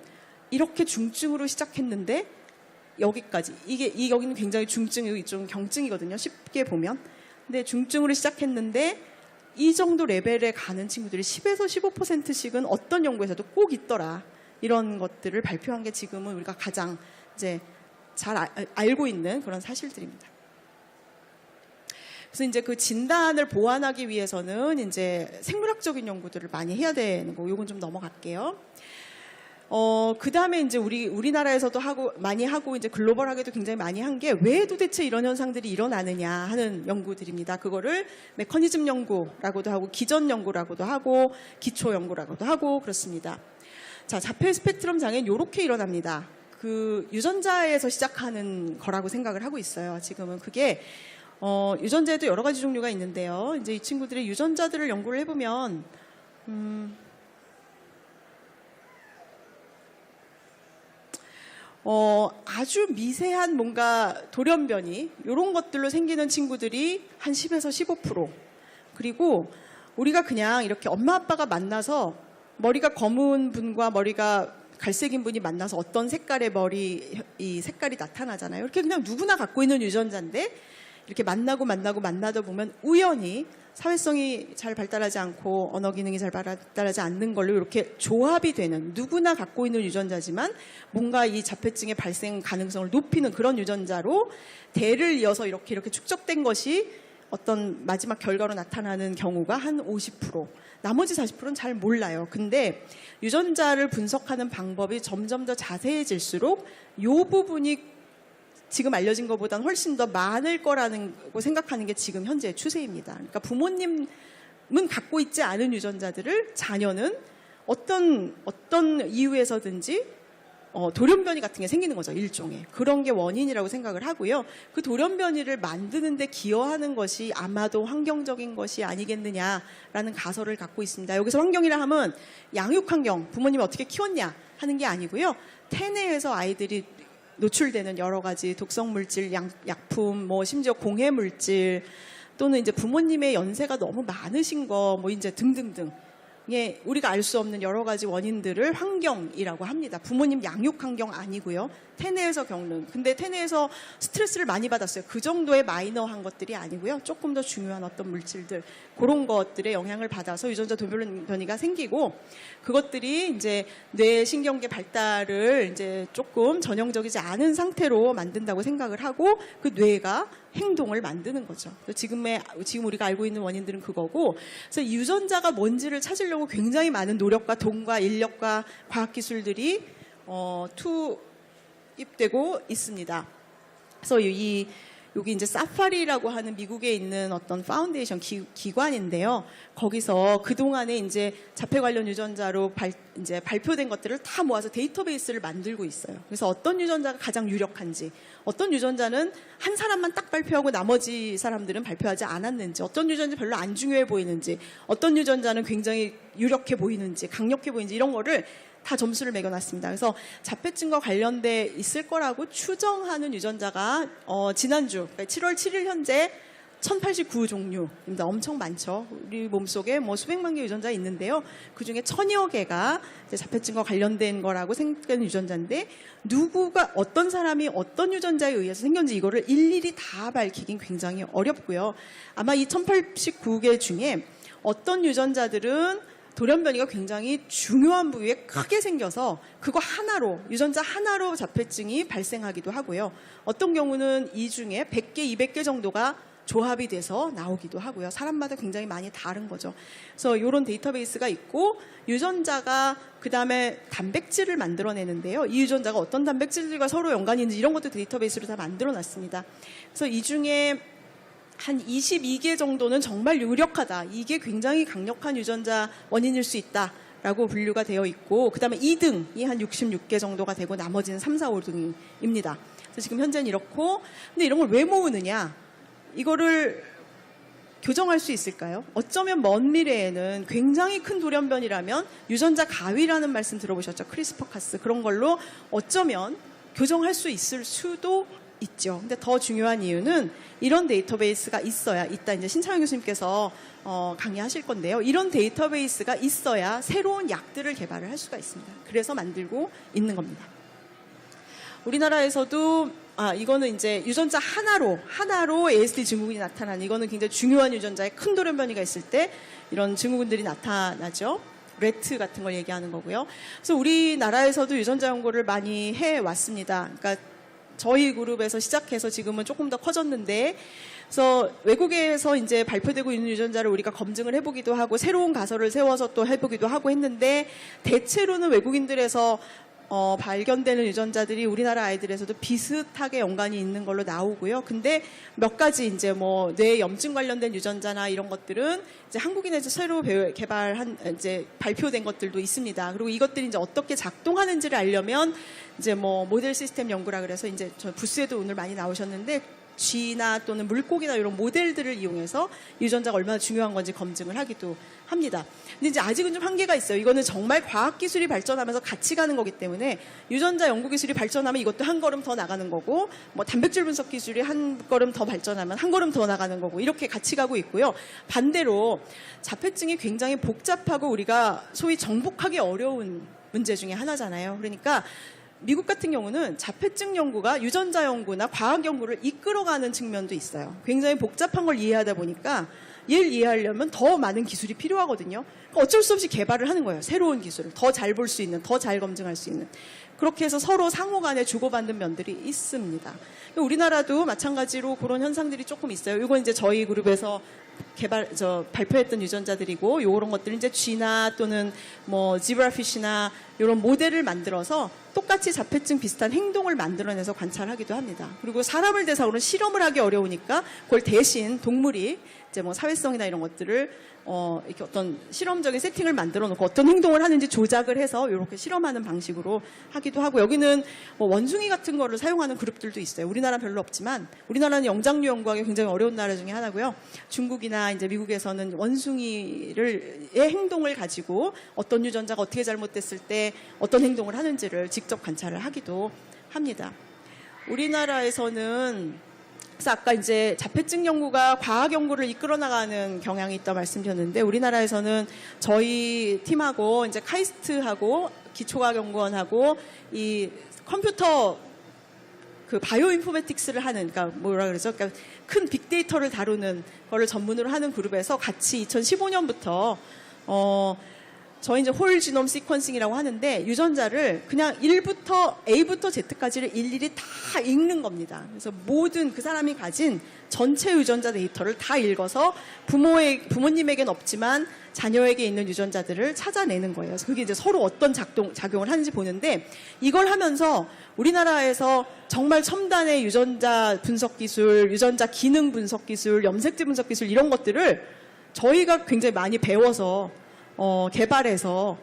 이렇게 중증으로 시작했는데 여기까지, 여기는 굉장히 중증이고 이쪽은 경증이거든요. 쉽게 보면. 근데 중증으로 시작했는데 이 정도 레벨에 가는 친구들이 10에서 15%씩은 어떤 연구에서도 꼭 있더라. 이런 것들을 발표한 게 지금은 우리가 가장 이제 잘 알고 있는 그런 사실들입니다. 그래서 이제 그 진단을 보완하기 위해서는 이제 생물학적인 연구들을 많이 해야 되는 거, 요건 좀 넘어갈게요. 그 다음에 이제 우리나라에서도 많이 하고 이제 글로벌하게도 굉장히 많이 한 게 왜 도대체 이런 현상들이 일어나느냐 하는 연구들입니다. 그거를 메커니즘 연구라고도 하고 기전 연구라고도 하고 기초 연구라고도 하고 그렇습니다. 자, 자폐 스펙트럼 장애는 요렇게 일어납니다. 그 유전자에서 시작하는 거라고 생각을 하고 있어요. 지금은 그게 유전자에도 여러 가지 종류가 있는데요. 이제 이 친구들의 유전자들을 연구를 해보면 아주 미세한 뭔가 돌연변이 이런 것들로 생기는 친구들이 한 10에서 15%. 그리고 우리가 그냥 이렇게 엄마 아빠가 만나서 머리가 검은 분과 머리가 갈색인 분이 만나서 어떤 색깔의 이 색깔이 나타나잖아요. 이렇게 그냥 누구나 갖고 있는 유전자인데 이렇게 만나다 보면 우연히 사회성이 잘 발달하지 않고 언어 기능이 잘 발달하지 않는 걸로 이렇게 조합이 되는, 누구나 갖고 있는 유전자지만 뭔가 이 자폐증의 발생 가능성을 높이는 그런 유전자로 대를 이어서 이렇게 축적된 것이 어떤 마지막 결과로 나타나는 경우가 한 50%. 나머지 40%는 잘 몰라요. 근데 유전자를 분석하는 방법이 점점 더 자세해질수록 이 부분이 지금 알려진 것보다는 훨씬 더 많을 거라고 생각하는 게 지금 현재 추세입니다. 그러니까 부모님은 갖고 있지 않은 유전자들을 자녀는 어떤 이유에서든지 돌연변이 같은 게 생기는 거죠. 일종의. 그런 게 원인이라고 생각을 하고요. 그 돌연변이를 만드는 데 기여하는 것이 아마도 환경적인 것이 아니겠느냐라는 가설을 갖고 있습니다. 여기서 환경이라 하면 양육환경, 부모님이 어떻게 키웠냐 하는 게 아니고요. 태내에서 아이들이 노출되는 여러 가지 독성 물질, 약품, 뭐 심지어 공해 물질, 또는 이제 부모님의 연세가 너무 많으신 거, 뭐 이제 등등등. 예, 우리가 알 수 없는 여러 가지 원인들을 환경이라고 합니다. 부모님 양육 환경 아니고요. 태내에서 겪는. 근데 태내에서 스트레스를 많이 받았어요. 그 정도의 마이너한 것들이 아니고요. 조금 더 중요한 어떤 물질들, 그런 것들의 영향을 받아서 유전자 돌연변이가 생기고, 그것들이 이제 뇌 신경계 발달을 이제 조금 전형적이지 않은 상태로 만든다고 생각을 하고, 그 뇌가 행동을 만드는 거죠. 지금 우리가 알고 있는 원인들은 그거고, 그래서 유전자가 뭔지를 찾으려고 굉장히 많은 노력과 돈과 인력과 과학기술들이 투입되고 있습니다. 그래서 여기 이제 사파리라고 하는 미국에 있는 어떤 파운데이션 기관인데요. 거기서 그동안에 이제 자폐 관련 유전자로 이제 발표된 것들을 다 모아서 데이터베이스를 만들고 있어요. 그래서 어떤 유전자가 가장 유력한지, 어떤 유전자는 한 사람만 딱 발표하고 나머지 사람들은 발표하지 않았는지, 어떤 유전자 별로 안 중요해 보이는지, 어떤 유전자는 굉장히 유력해 보이는지, 강력해 보이는지 이런 거를 다 점수를 매겨놨습니다. 그래서 자폐증과 관련돼 있을 거라고 추정하는 유전자가 지난주 그러니까 7월 7일 현재 1089종류입니다. 엄청 많죠. 우리 몸속에 뭐 수백만 개 유전자 있는데요. 그중에 1000여 개가 이제 자폐증과 관련된 거라고 생각되는 유전자인데 누구가 어떤 사람이 어떤 유전자에 의해서 생겼는지 이거를 일일이 다 밝히긴 굉장히 어렵고요. 아마 이 1089개 중에 어떤 유전자들은 돌연변이가 굉장히 중요한 부위에 크게 생겨서 그거 하나로 유전자 하나로 자폐증이 발생하기도 하고요. 어떤 경우는 이 중에 100개, 200개 정도가 조합이 돼서 나오기도 하고요. 사람마다 굉장히 많이 다른 거죠. 그래서 이런 데이터베이스가 있고 유전자가 그다음에 단백질을 만들어내는데요. 이 유전자가 어떤 단백질들과 서로 연관이 있는지 이런 것도 데이터베이스로 다 만들어놨습니다. 그래서 이 중에 한 22개 정도는 정말 유력하다. 이게 굉장히 강력한 유전자 원인일 수 있다라고 분류가 되어 있고 그다음에 2등이 한 66개 정도가 되고 나머지는 3, 4, 5등입니다. 그래서 지금 현재는 이렇고 근데 이런 걸 왜 모으느냐? 이거를 교정할 수 있을까요? 어쩌면 먼 미래에는 굉장히 큰 돌연변이라면 유전자 가위라는 말씀 들어보셨죠? 크리스퍼카스 그런 걸로 어쩌면 교정할 수 있을 수도 있죠. 근데 더 중요한 이유는 이런 데이터베이스가 있어야 이따 이제 신창현 교수님께서 강의하실 건데요. 이런 데이터베이스가 있어야 새로운 약들을 개발을 할 수가 있습니다. 그래서 만들고 있는 겁니다. 우리나라에서도 이거는 이제 유전자 하나로 ASD 증후군이 나타나는 이거는 굉장히 중요한 유전자에 큰 돌연변이가 있을 때 이런 증후군들이 나타나죠. 레트 같은 걸 얘기하는 거고요. 그래서 우리나라에서도 유전자 연구를 많이 해 왔습니다. 그러니까 저희 그룹에서 시작해서 지금은 조금 더 커졌는데, 그래서 외국에서 이제 발표되고 있는 유전자를 우리가 검증을 해보기도 하고 새로운 가설을 세워서 또 해보기도 하고 했는데 대체로는 외국인들에서 발견되는 유전자들이 우리나라 아이들에서도 비슷하게 연관이 있는 걸로 나오고요. 근데 몇 가지 이제 뭐 뇌 염증 관련된 유전자나 이런 것들은 이제 한국인에서 새로 개발한 이제 발표된 것들도 있습니다. 그리고 이것들이 이제 어떻게 작동하는지를 알려면 이제 뭐 모델 시스템 연구라 그래서 이제 저 부스에도 오늘 많이 나오셨는데 쥐나 또는 물고기나 이런 모델들을 이용해서 유전자가 얼마나 중요한 건지 검증을 하기도 합니다. 근데 이제 아직은 좀 한계가 있어요. 이거는 정말 과학기술이 발전하면서 같이 가는 거기 때문에 유전자 연구기술이 발전하면 이것도 한 걸음 더 나가는 거고 뭐 단백질 분석 기술이 한 걸음 더 발전하면 한 걸음 더 나가는 거고 이렇게 같이 가고 있고요. 반대로 자폐증이 굉장히 복잡하고 우리가 소위 정복하기 어려운 문제 중에 하나잖아요. 그러니까 미국 같은 경우는 자폐증 연구가 유전자 연구나 과학 연구를 이끌어가는 측면도 있어요. 굉장히 복잡한 걸 이해하다 보니까 얘를 이해하려면 더 많은 기술이 필요하거든요. 그러니까 어쩔 수 없이 개발을 하는 거예요. 새로운 기술을 더 잘 볼 수 있는, 더 잘 검증할 수 있는. 그렇게 해서 서로 상호 간에 주고받는 면들이 있습니다. 우리나라도 마찬가지로 그런 현상들이 조금 있어요. 이건 이제 저희 그룹에서 발표했던 유전자들이고, 요런 것들은 이제 쥐나 또는 뭐 지브라피쉬나 이런 모델을 만들어서 똑같이 자폐증 비슷한 행동을 만들어내서 관찰하기도 합니다. 그리고 사람을 대상으로 실험을 하기 어려우니까 그걸 대신 동물이 이제 뭐 사회성이나 이런 것들을 이렇게 어떤 실험적인 세팅을 만들어 놓고 어떤 행동을 하는지 조작을 해서 이렇게 실험하는 방식으로 하기도 하고, 여기는 뭐 원숭이 같은 거를 사용하는 그룹들도 있어요. 우리나라는 별로 없지만 우리나라는 영장류 연구하기 굉장히 어려운 나라 중에 하나고요. 중국이나 이제 미국에서는 원숭이의 행동을 가지고 어떤 유전자가 어떻게 잘못됐을 때 어떤 행동을 하는지를 직접 관찰을 하기도 합니다. 우리나라에서는 그래서 아까 이제 자폐증 연구가 과학 연구를 이끌어 나가는 경향이 있다 말씀드렸는데, 우리나라에서는 저희 팀하고 이제 카이스트하고 기초과학연구원하고 이 컴퓨터 그 바이오 인포메틱스를 하는, 그러니까 뭐라 그러죠? 그러니까 큰 빅데이터를 다루는 거를 전문으로 하는 그룹에서 같이 2015년부터 저희 이제 홀 지놈 시퀀싱이라고 하는데 유전자를 그냥 1부터 A부터 Z까지를 일일이 다 읽는 겁니다. 그래서 모든 그 사람이 가진 전체 유전자 데이터를 다 읽어서 부모님에겐 없지만 자녀에게 있는 유전자들을 찾아내는 거예요. 그래서 그게 이제 서로 어떤 작용을 하는지 보는데 이걸 하면서 우리나라에서 정말 첨단의 유전자 분석 기술, 유전자 기능 분석 기술, 염색체 분석 기술 이런 것들을 저희가 굉장히 많이 배워서 개발해서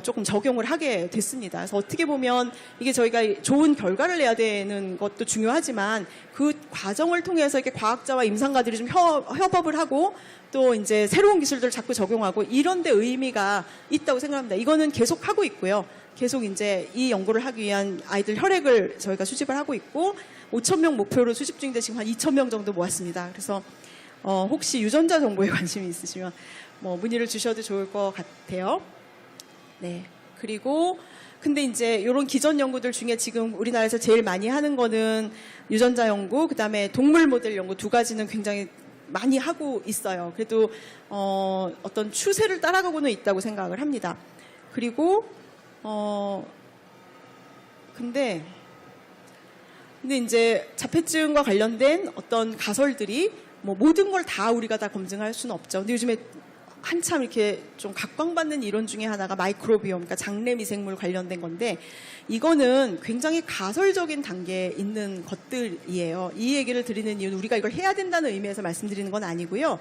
조금 적용을 하게 됐습니다. 그래서 어떻게 보면 이게 저희가 좋은 결과를 내야 되는 것도 중요하지만 그 과정을 통해서 이렇게 과학자와 임상가들이 좀 협업을 하고 또 이제 새로운 기술들을 자꾸 적용하고 이런 데 의미가 있다고 생각합니다. 이거는 계속 하고 있고요. 계속 이제 이 연구를 하기 위한 아이들 혈액을 저희가 수집을 하고 있고 5,000명 목표로 수집 중인데 지금 한 2,000명 정도 모았습니다. 그래서 혹시 유전자 정보에 관심이 있으시면 문의를 주셔도 좋을 것 같아요. 네. 그리고 근데 이제 이런 기존 연구들 중에 지금 우리나라에서 제일 많이 하는 거는 유전자 연구, 그다음에 동물 모델 연구 두 가지는 굉장히 많이 하고 있어요. 그래도 어떤 추세를 따라가고는 있다고 생각을 합니다. 그리고 근데 이제 자폐증과 관련된 어떤 가설들이 모든 걸 다 우리가 다 검증할 수는 없죠. 근데 요즘에 한참 이렇게 좀 각광받는 이론 중에 하나가 마이크로비옴, 그러니까 장내 미생물 관련된 건데 이거는 굉장히 가설적인 단계에 있는 것들이에요. 이 얘기를 드리는 이유는 우리가 이걸 해야 된다는 의미에서 말씀드리는 건 아니고요.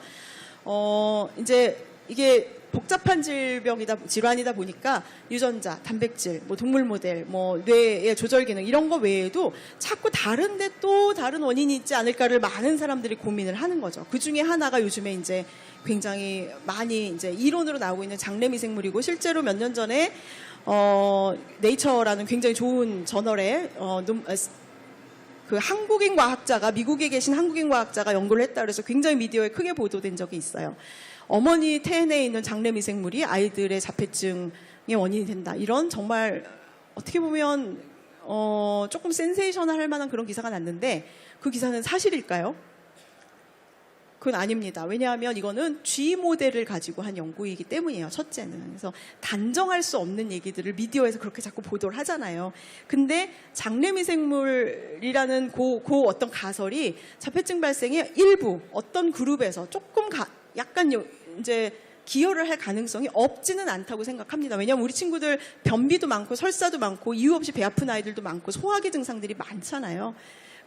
이제 이게 복잡한 질환이다 보니까 유전자, 단백질, 동물 모델, 뇌의 조절 기능 이런 거 외에도 자꾸 다른데 또 다른 원인이 있지 않을까를 많은 사람들이 고민을 하는 거죠. 그 중에 하나가 요즘에 이제 굉장히 많이 이제 이론으로 나오고 있는 장내 미생물이고 실제로 몇 년 전에 네이처라는 굉장히 좋은 저널에 그 한국인 과학자가 미국에 계신 한국인 과학자가 연구를 했다 그래서 굉장히 미디어에 크게 보도된 적이 있어요. 어머니 태내에 있는 장내 미생물이 아이들의 자폐증의 원인이 된다. 이런 정말 어떻게 보면 조금 센세이셔널할 만한 그런 기사가 났는데 그 기사는 사실일까요? 그건 아닙니다. 왜냐하면 이거는 G 모델을 가지고 한 연구이기 때문이에요. 첫째는. 그래서 단정할 수 없는 얘기들을 미디어에서 그렇게 자꾸 보도를 하잖아요. 근데 장내미생물이라는 그 어떤 가설이 자폐증 발생의 일부 어떤 그룹에서 조금 약간 이제 기여를 할 가능성이 없지는 않다고 생각합니다. 왜냐하면 우리 친구들 변비도 많고 설사도 많고 이유 없이 배 아픈 아이들도 많고 소화기 증상들이 많잖아요.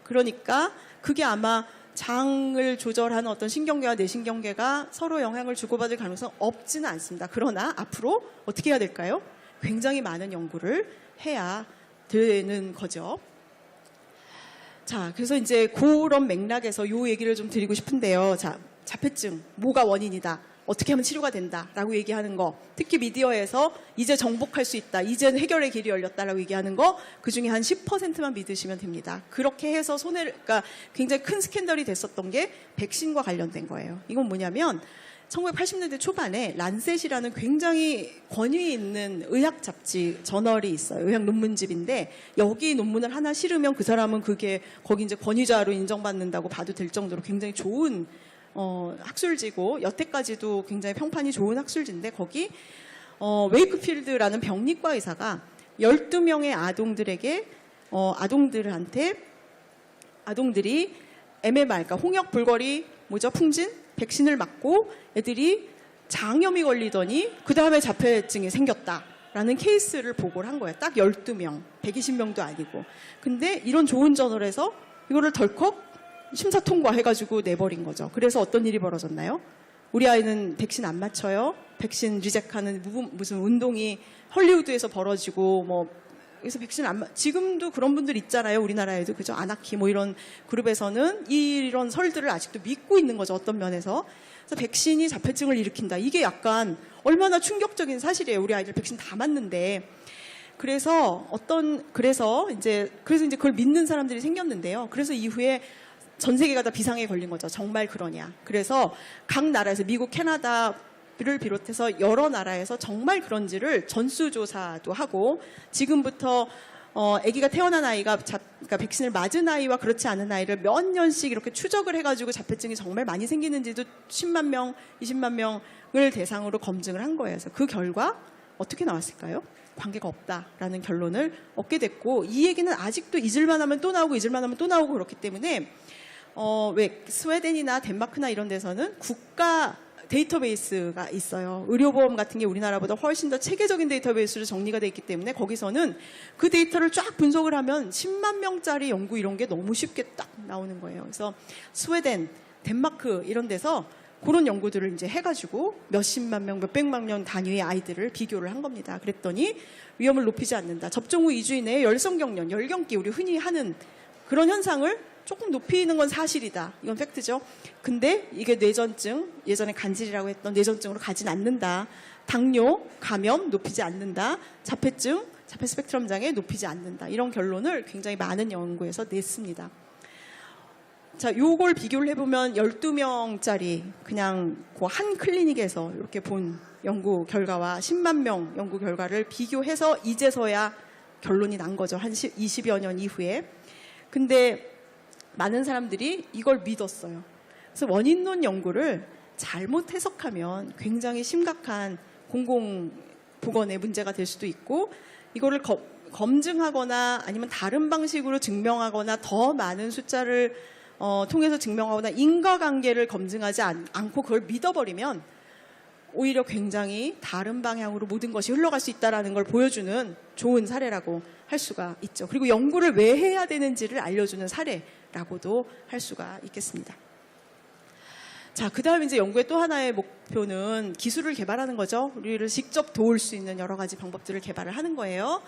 그러니까 그게 아마 장을 조절하는 어떤 신경계와 뇌신경계가 서로 영향을 주고받을 가능성 없지는 않습니다. 그러나 앞으로 어떻게 해야 될까요? 굉장히 많은 연구를 해야 되는 거죠. 자, 그래서 이제 그런 맥락에서 이 얘기를 좀 드리고 싶은데요. 자, 자폐증, 뭐가 원인이다. 어떻게 하면 치료가 된다라고 얘기하는 거, 특히 미디어에서 이제 정복할 수 있다, 이제는 해결의 길이 열렸다라고 얘기하는 거, 그 중에 한 10%만 믿으시면 됩니다. 그렇게 해서 그러니까 굉장히 큰 스캔들이 됐었던 게 백신과 관련된 거예요. 이건 뭐냐면 1980년대 초반에 란셋이라는 굉장히 권위 있는 의학 잡지 저널이 있어요. 의학 논문집인데 여기 논문을 하나 실으면 그 사람은 거기 이제 권위자로 인정받는다고 봐도 될 정도로 굉장히 좋은 학술지고 여태까지도 굉장히 평판이 좋은 학술지인데 거기 웨이크필드라는 병리과 의사가 12명의 아동들이 MMR, 그러니까 홍역, 불거리, 풍진, 백신을 맞고 애들이 장염이 걸리더니 그 다음에 자폐증이 생겼다라는 케이스를 보고를 한 거예요. 딱 12명, 120명도 아니고. 근데 이런 좋은 저널에서 이거를 덜컥 심사 통과해가지고 내버린 거죠. 그래서 어떤 일이 벌어졌나요? 우리 아이는 백신 안 맞춰요. 백신 리젝하는 무슨 운동이 헐리우드에서 벌어지고 그래서 백신 지금도 그런 분들 있잖아요. 우리나라에도 그죠? 아나키 이런 그룹에서는 이런 설들을 아직도 믿고 있는 거죠. 어떤 면에서. 그래서 백신이 자폐증을 일으킨다. 이게 약간 얼마나 충격적인 사실이에요. 우리 아이들 백신 다 맞는데. 그래서 이제 그걸 믿는 사람들이 생겼는데요. 그래서 이후에 전 세계가 다 비상에 걸린 거죠. 정말 그러냐. 그래서 각 나라에서 미국, 캐나다를 비롯해서 여러 나라에서 정말 그런지를 전수조사도 하고 지금부터 아기가 태어난 아이가 그러니까 백신을 맞은 아이와 그렇지 않은 아이를 몇 년씩 이렇게 추적을 해가지고 자폐증이 정말 많이 생기는지도 10만 명, 20만 명을 대상으로 검증을 한 거예요. 그래서 그 결과 어떻게 나왔을까요? 관계가 없다라는 결론을 얻게 됐고, 이 얘기는 아직도 잊을만 하면 또 나오고 잊을만 하면 또 나오고 그렇기 때문에 왜 스웨덴이나 덴마크나 이런 데서는 국가 데이터베이스가 있어요. 의료보험 같은 게 우리나라보다 훨씬 더 체계적인 데이터베이스로 정리가 돼 있기 때문에 거기서는 그 데이터를 쫙 분석을 하면 10만 명짜리 연구 이런 게 너무 쉽게 딱 나오는 거예요. 그래서 스웨덴, 덴마크 이런 데서 그런 연구들을 이제 해가지고 몇십만 명, 몇백만 명 단위의 아이들을 비교를 한 겁니다. 그랬더니 위험을 높이지 않는다. 접종 후 2주 이내에 열성경련, 열경기 우리 흔히 하는 그런 현상을 조금 높이는 건 사실이다. 이건 팩트죠. 근데 이게 뇌전증, 예전에 간질이라고 했던 뇌전증으로 가진 않는다. 당뇨, 감염 높이지 않는다. 자폐증, 자폐 스펙트럼 장애 높이지 않는다. 이런 결론을 굉장히 많은 연구에서 냈습니다. 자, 요걸 비교를 해보면 12명짜리 그냥 그 한 클리닉에서 이렇게 본 연구 결과와 10만 명 연구 결과를 비교해서 이제서야 결론이 난 거죠. 한 20여 년 이후에. 근데 많은 사람들이 이걸 믿었어요. 그래서 원인론 연구를 잘못 해석하면 굉장히 심각한 공공보건의 문제가 될 수도 있고, 이거를 검증하거나 아니면 다른 방식으로 증명하거나 더 많은 숫자를 통해서 증명하거나 인과관계를 검증하지 않고 그걸 믿어버리면 오히려 굉장히 다른 방향으로 모든 것이 흘러갈 수 있다는 걸 보여주는 좋은 사례라고 할 수가 있죠. 그리고 연구를 왜 해야 되는지를 알려주는 사례라고도 할 수가 있겠습니다. 자, 그 다음 이제 연구의 또 하나의 목표는 기술을 개발하는 거죠. 우리를 직접 도울 수 있는 여러 가지 방법들을 개발을 하는 거예요.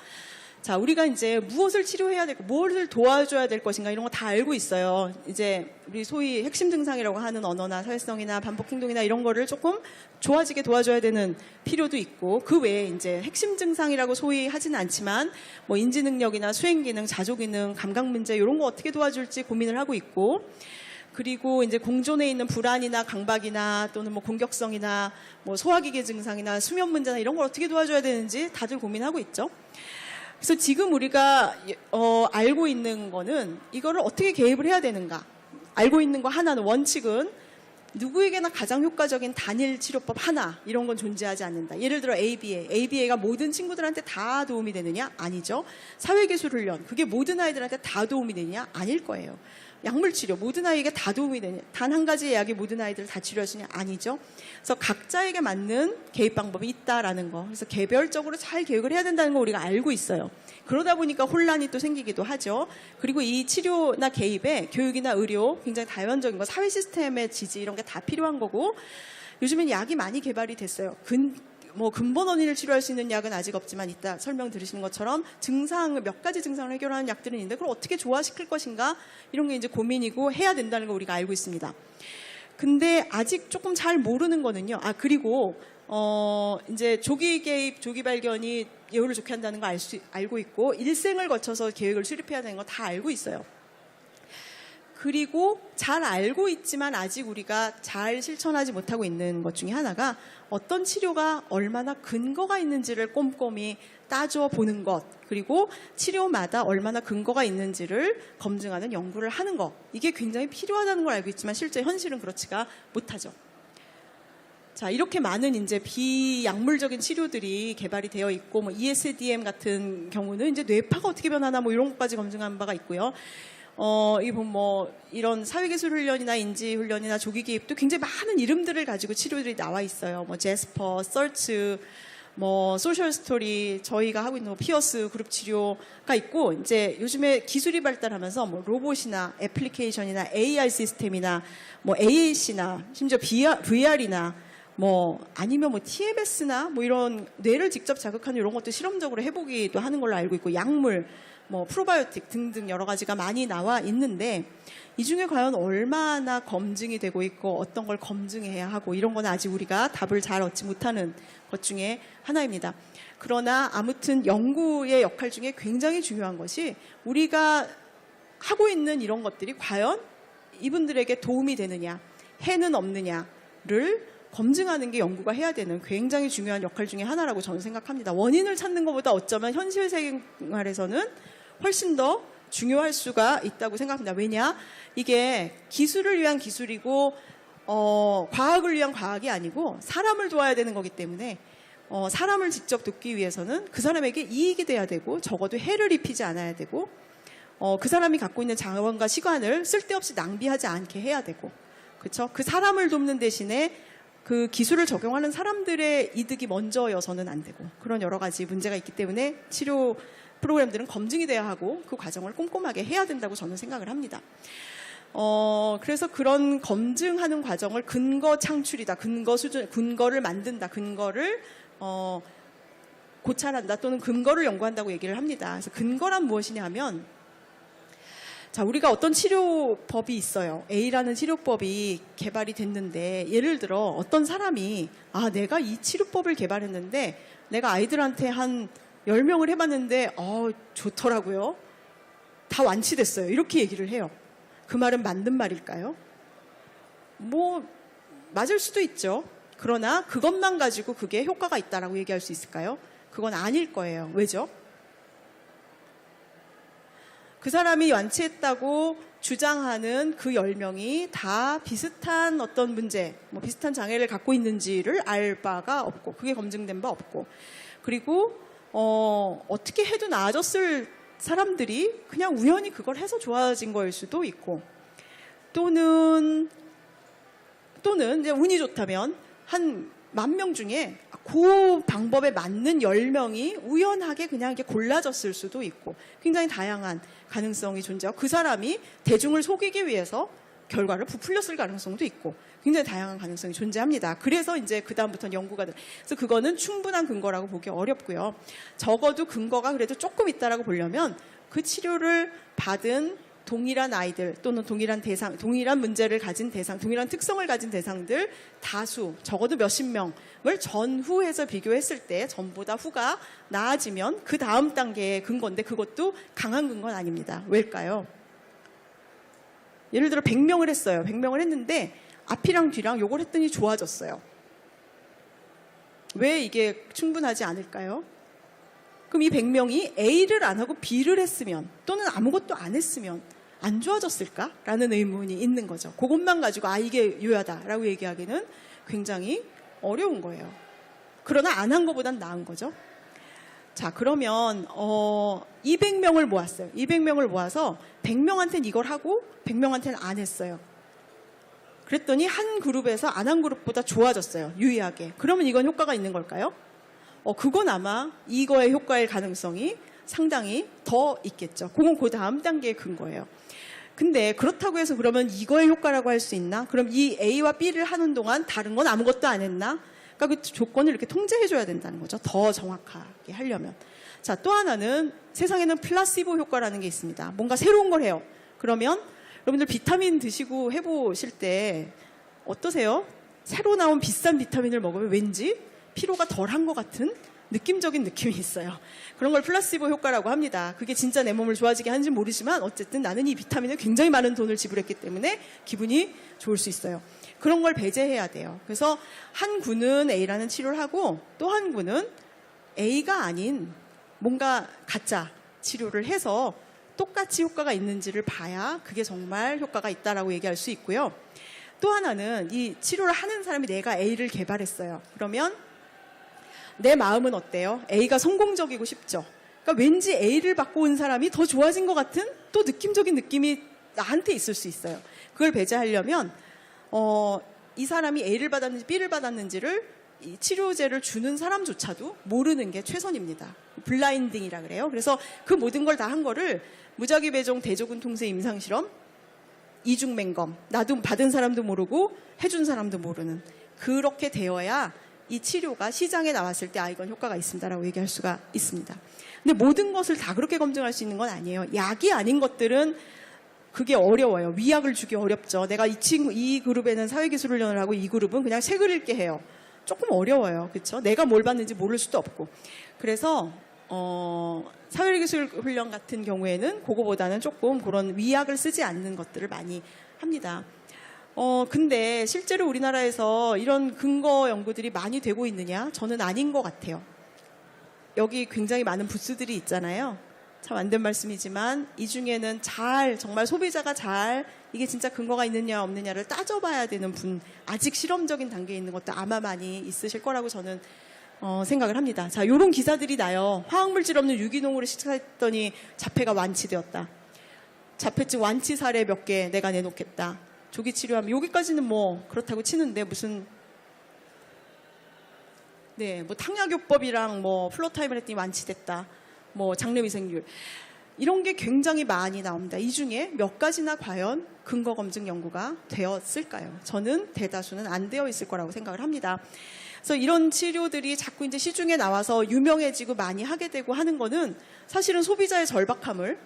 자, 우리가 이제 무엇을 치료해야 될까, 무엇을 도와줘야 될 것인가 이런 거 다 알고 있어요. 이제 우리 소위 핵심 증상이라고 하는 언어나 사회성이나 반복 행동이나 이런 거를 조금 좋아지게 도와줘야 되는 필요도 있고, 그 외에 이제 핵심 증상이라고 소위 하지는 않지만 뭐 인지 능력이나 수행 기능, 자조 기능, 감각 문제 이런 거 어떻게 도와줄지 고민을 하고 있고, 그리고 이제 공존에 있는 불안이나 강박이나 또는 뭐 공격성이나 뭐 소화기계 증상이나 수면 문제나 이런 걸 어떻게 도와줘야 되는지 다들 고민하고 있죠. 그래서 지금 우리가 알고 있는 거는 이거를 어떻게 개입을 해야 되는가. 알고 있는 거 하나는, 원칙은 누구에게나 가장 효과적인 단일 치료법 하나 이런 건 존재하지 않는다. 예를 들어 ABA가 모든 친구들한테 다 도움이 되느냐? 아니죠. 사회기술훈련, 그게 모든 아이들한테 다 도움이 되느냐? 아닐 거예요. 약물치료, 모든 아이에게 다 도움이 되냐? 단 한 가지의 약이 모든 아이들을 다 치료할 수 있느냐? 아니죠. 그래서 각자에게 맞는 개입 방법이 있다라는 거. 그래서 개별적으로 잘 계획을 해야 된다는 거 우리가 알고 있어요. 그러다 보니까 혼란이 또 생기기도 하죠. 그리고 이 치료나 개입에 교육이나 의료, 굉장히 다원적인 거, 사회 시스템의 지지 이런 게 다 필요한 거고, 요즘엔 약이 많이 개발이 됐어요. 근본 원인을 치료할 수 있는 약은 아직 없지만 이따 설명 들으시는 것처럼 몇 가지 증상을 해결하는 약들은 있는데 그걸 어떻게 조화시킬 것인가 이런 게 이제 고민이고 해야 된다는 걸 우리가 알고 있습니다. 근데 아직 조금 잘 모르는 거는요. 그리고 이제 조기 개입, 조기 발견이 예후를 좋게 한다는 거 알고 있고, 일생을 거쳐서 계획을 수립해야 되는 거 다 알고 있어요. 그리고 잘 알고 있지만 아직 우리가 잘 실천하지 못하고 있는 것 중에 하나가 어떤 치료가 얼마나 근거가 있는지를 꼼꼼히 따져보는 것, 그리고 치료마다 얼마나 근거가 있는지를 검증하는 연구를 하는 것, 이게 굉장히 필요하다는 걸 알고 있지만 실제 현실은 그렇지가 못하죠. 자, 이렇게 많은 이제 비약물적인 치료들이 개발이 되어 있고, 뭐 ESDM 같은 경우는 이제 뇌파가 어떻게 변하나 뭐 이런 것까지 검증한 바가 있고요. 이런 사회기술 훈련이나 인지 훈련이나 조기 개입도 굉장히 많은 이름들을 가지고 치료들이 나와 있어요. 뭐 제스퍼, 설츠, 뭐 소셜 스토리, 저희가 하고 있는 피어스 그룹 치료가 있고, 이제 요즘에 기술이 발달하면서 뭐 로봇이나 애플리케이션이나 AI 시스템이나 뭐 AAC나 심지어 VR이나 아니면 TMS나 뭐 이런 뇌를 직접 자극하는 이런 것도 실험적으로 해보기도 하는 걸로 알고 있고, 약물, 프로바이오틱 등등 여러 가지가 많이 나와 있는데, 이 중에 과연 얼마나 검증이 되고 있고 어떤 걸 검증해야 하고 이런 건 아직 우리가 답을 잘 얻지 못하는 것 중에 하나입니다. 그러나 아무튼 연구의 역할 중에 굉장히 중요한 것이 우리가 하고 있는 이런 것들이 과연 이분들에게 도움이 되느냐, 해는 없느냐를 검증하는 게 연구가 해야 되는 굉장히 중요한 역할 중에 하나라고 저는 생각합니다. 원인을 찾는 것보다 어쩌면 현실 생활에서는 훨씬 더 중요할 수가 있다고 생각합니다. 왜냐? 이게 기술을 위한 기술이고 과학을 위한 과학이 아니고 사람을 도와야 되는 거기 때문에 사람을 직접 돕기 위해서는 그 사람에게 이익이 돼야 되고 적어도 해를 입히지 않아야 되고 그 사람이 갖고 있는 자원과 시간을 쓸데없이 낭비하지 않게 해야 되고 그렇죠? 그 사람을 돕는 대신에 그 기술을 적용하는 사람들의 이득이 먼저여서는 안 되고 그런 여러 가지 문제가 있기 때문에 치료 프로그램들은 검증이 돼야 하고 그 과정을 꼼꼼하게 해야 된다고 저는 생각을 합니다. 그래서 그런 검증하는 과정을 근거 창출이다, 근거를 만든다, 근거를 고찰한다 또는 근거를 연구한다고 얘기를 합니다. 그래서 근거란 무엇이냐 하면 자, 우리가 어떤 치료법이 있어요. A라는 치료법이 개발이 됐는데 예를 들어 어떤 사람이 내가 이 치료법을 개발했는데 내가 아이들한테 한 10명을 해봤는데 좋더라고요. 다 완치됐어요. 이렇게 얘기를 해요. 그 말은 맞는 말일까요? 맞을 수도 있죠. 그러나 그것만 가지고 그게 효과가 있다라고 얘기할 수 있을까요? 그건 아닐 거예요. 왜죠? 그 사람이 완치했다고 주장하는 그 10명이 다 비슷한 어떤 문제, 비슷한 장애를 갖고 있는지를 알 바가 없고 그게 검증된 바 없고 그리고 어떻게 해도 나아졌을 사람들이 그냥 우연히 그걸 해서 좋아진 거일 수도 있고 또는 이제 운이 좋다면 한 10,000명 중에 그 방법에 맞는 10명이 우연하게 그냥 이렇게 골라졌을 수도 있고 굉장히 다양한 가능성이 존재하고 그 사람이 대중을 속이기 위해서 결과를 부풀렸을 가능성도 있고 굉장히 다양한 가능성이 존재합니다. 그래서 이제 그다음부터는 연구가 그래서 그거는 충분한 근거라고 보기 어렵고요. 적어도 근거가 그래도 조금 있다라고 보려면 그 치료를 받은 동일한 아이들 또는 동일한 대상, 동일한 문제를 가진 대상, 동일한 특성을 가진 대상들 다수, 적어도 몇십 명을 전후해서 비교했을 때 전보다 후가 나아지면 그 다음 단계의 근거인데 그것도 강한 근거는 아닙니다. 왜일까요? 예를 들어 100명을 했어요. 100명을 했는데 앞이랑 뒤랑 요걸 했더니 좋아졌어요. 왜 이게 충분하지 않을까요? 그럼 이 100명이 A를 안 하고 B를 했으면 또는 아무것도 안 했으면 안 좋아졌을까? 라는 의문이 있는 거죠. 그것만 가지고 이게 유효하다라고 얘기하기는 굉장히 어려운 거예요. 그러나 안 한 것보단 나은 거죠. 자, 그러면 200명을 모았어요. 200명을 모아서 100명한테는 이걸 하고 100명한테는 안 했어요. 그랬더니 한 그룹에서 안 한 그룹보다 좋아졌어요. 유의하게. 그러면 이건 효과가 있는 걸까요? 그건 아마 이거의 효과일 가능성이 상당히 더 있겠죠. 그건 그 다음 단계의 근거예요. 근데 그렇다고 해서 그러면 이거의 효과라고 할 수 있나? 그럼 이 A와 B를 하는 동안 다른 건 아무것도 안 했나? 그러니까 그 조건을 이렇게 통제해줘야 된다는 거죠. 더 정확하게 하려면. 자, 또 하나는 세상에는 플라시보 효과라는 게 있습니다. 뭔가 새로운 걸 해요. 그러면 여러분들 비타민 드시고 해보실 때 어떠세요? 새로 나온 비싼 비타민을 먹으면 왠지 피로가 덜한 것 같은 느낌적인 느낌이 있어요. 그런 걸 플라시보 효과라고 합니다. 그게 진짜 내 몸을 좋아지게 하는지 모르지만 어쨌든 나는 이 비타민을 굉장히 많은 돈을 지불했기 때문에 기분이 좋을 수 있어요. 그런 걸 배제해야 돼요. 그래서 한 군은 A라는 치료를 하고 또 한 군은 A가 아닌 뭔가 가짜 치료를 해서 똑같이 효과가 있는지를 봐야 그게 정말 효과가 있다라고 얘기할 수 있고요. 또 하나는 이 치료를 하는 사람이 내가 A를 개발했어요. 그러면 내 마음은 어때요? A가 성공적이고 싶죠. 그러니까 왠지 A를 받고 온 사람이 더 좋아진 것 같은 또 느낌적인 느낌이 나한테 있을 수 있어요. 그걸 배제하려면 이 사람이 A를 받았는지 B를 받았는지를 이 치료제를 주는 사람조차도 모르는 게 최선입니다. 블라인딩이라 그래요. 그래서 그 모든 걸 다 한 거를 무작위 배종 대조군 통제 임상실험, 이중맹검, 나도 받은 사람도 모르고 해준 사람도 모르는 그렇게 되어야 이 치료가 시장에 나왔을 때 이건 효과가 있습니다라고 얘기할 수가 있습니다. 근데 모든 것을 다 그렇게 검증할 수 있는 건 아니에요. 약이 아닌 것들은 그게 어려워요. 위약을 주기 어렵죠. 내가 이 그룹에는 사회기술훈련을 하고 이 그룹은 그냥 책을 읽게 해요. 조금 어려워요. 그렇죠? 내가 뭘 받는지 모를 수도 없고. 그래서 사회기술훈련 같은 경우에는 그거보다는 조금 그런 위약을 쓰지 않는 것들을 많이 합니다. 근데 실제로 우리나라에서 이런 근거 연구들이 많이 되고 있느냐? 저는 아닌 것 같아요. 여기 굉장히 많은 부스들이 있잖아요. 참 안 된 말씀이지만 이 중에는 정말 소비자가 이게 진짜 근거가 있느냐 없느냐를 따져봐야 되는 분, 아직 실험적인 단계에 있는 것도 아마 많이 있으실 거라고 저는 생각을 합니다. 자, 요런 기사들이 나요. 화학물질 없는 유기농으로 식사했더니 자폐가 완치되었다. 자폐증 완치 사례 몇 개 내가 내놓겠다. 조기 치료하면 여기까지는 뭐 그렇다고 치는데 무슨 뭐 탕약요법이랑 뭐 플로타임을 했더니 완치됐다. 뭐 장내위생률 이런 게 굉장히 많이 나옵니다. 이 중에 몇 가지나 과연 근거 검증 연구가 되었을까요? 저는 대다수는 안 되어 있을 거라고 생각을 합니다. 그래서 이런 치료들이 자꾸 이제 시중에 나와서 유명해지고 많이 하게 되고 하는 거는 사실은 소비자의 절박함을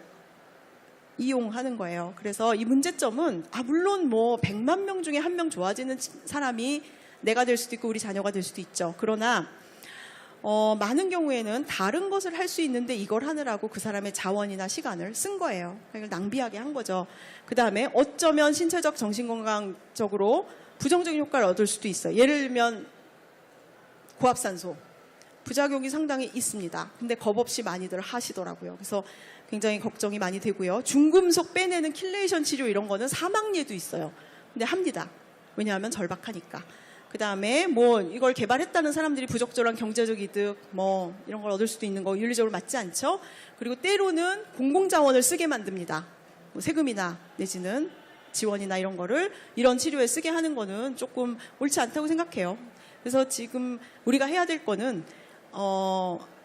이용하는 거예요. 그래서 이 문제점은 물론 뭐 100만 명 중에 1명 좋아지는 사람이 내가 될 수도 있고 우리 자녀가 될 수도 있죠. 그러나 많은 경우에는 다른 것을 할 수 있는데 이걸 하느라고 그 사람의 자원이나 시간을 쓴 거예요. 이걸 낭비하게 한 거죠. 그 다음에 어쩌면 신체적 정신건강적으로 부정적인 효과를 얻을 수도 있어요. 예를 들면 고압산소 부작용이 상당히 있습니다. 근데 겁 없이 많이들 하시더라고요. 그래서 굉장히 걱정이 많이 되고요. 중금속 빼내는 킬레이션 치료 이런 거는 사망리에도 있어요. 근데 합니다. 왜냐하면 절박하니까. 그 다음에 뭐 이걸 개발했다는 사람들이 부적절한 경제적 이득 뭐 이런 걸 얻을 수도 있는 거 윤리적으로 맞지 않죠. 그리고 때로는 공공자원을 쓰게 만듭니다. 뭐 세금이나 내지는 지원이나 이런 거를 이런 치료에 쓰게 하는 거는 조금 옳지 않다고 생각해요. 그래서 지금 우리가 해야 될 거는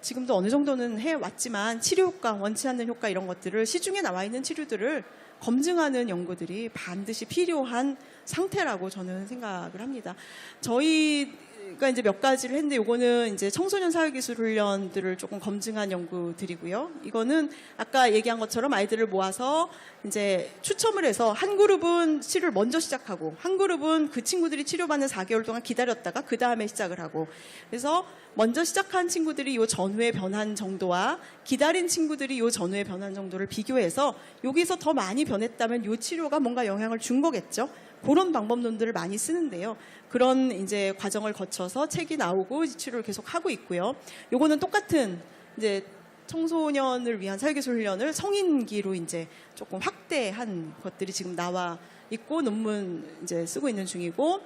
지금도 어느 정도는 해왔지만 치료 효과, 원치 않는 효과 이런 것들을 시중에 나와 있는 치료들을 검증하는 연구들이 반드시 필요한 상태라고 저는 생각을 합니다. 저희가 이제 몇 가지를 했는데 요거는 이제 청소년 사회기술 훈련들을 조금 검증한 연구들이고요. 이거는 아까 얘기한 것처럼 아이들을 모아서 이제 추첨을 해서 한 그룹은 치료를 먼저 시작하고 한 그룹은 그 친구들이 치료받는 4개월 동안 기다렸다가 그 다음에 시작을 하고 그래서 먼저 시작한 친구들이 요 전후의 변한 정도와 기다린 친구들이 요 전후의 변한 정도를 비교해서 여기서 더 많이 변했다면 요 치료가 뭔가 영향을 준 거겠죠. 그런 방법론들을 많이 쓰는데요. 그런 이제 과정을 거쳐서 책이 나오고 치료를 계속 하고 있고요. 요거는 똑같은 이제 청소년을 위한 사회기술 훈련을 성인기로 이제 조금 확대한 것들이 지금 나와 있고 논문 이제 쓰고 있는 중이고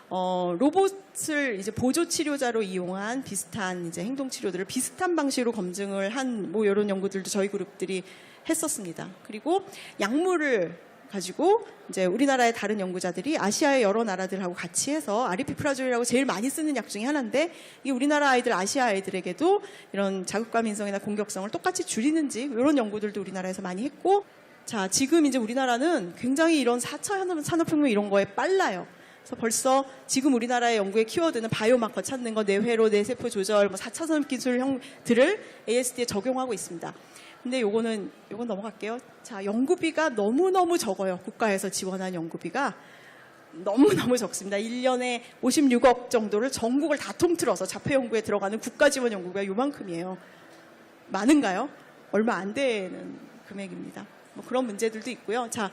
로봇을 이제 보조 치료자로 이용한 비슷한 이제 행동 치료들을 비슷한 방식으로 검증을 한 뭐 이런 연구들도 저희 그룹들이 했었습니다. 그리고 약물을 가지고 이제 우리나라의 다른 연구자들이 아시아의 여러 나라들하고 같이 해서 아리피프라졸이라고 제일 많이 쓰는 약 중에 하나인데 이 우리나라 아이들, 아시아 아이들에게도 이런 자극감 인성이나 공격성을 똑같이 줄이는지 이런 연구들도 우리나라에서 많이 했고 자 지금 이제 우리나라는 굉장히 이런 4차 산업혁명 이런 거에 빨라요. 그래서 벌써 지금 우리나라의 연구의 키워드는 바이오마커 찾는 거, 내회로, 내세포 조절, 뭐 4차 산업기술들을 ASD에 적용하고 있습니다. 근데 요건 넘어갈게요. 자, 연구비가 너무너무 적어요. 국가에서 지원한 연구비가 너무너무 적습니다. 1년에 56억 정도를 전국을 다 통틀어서 자폐 연구에 들어가는 국가 지원 연구가 요만큼이에요. 많은가요? 얼마 안 되는 금액입니다. 뭐 그런 문제들도 있고요. 자,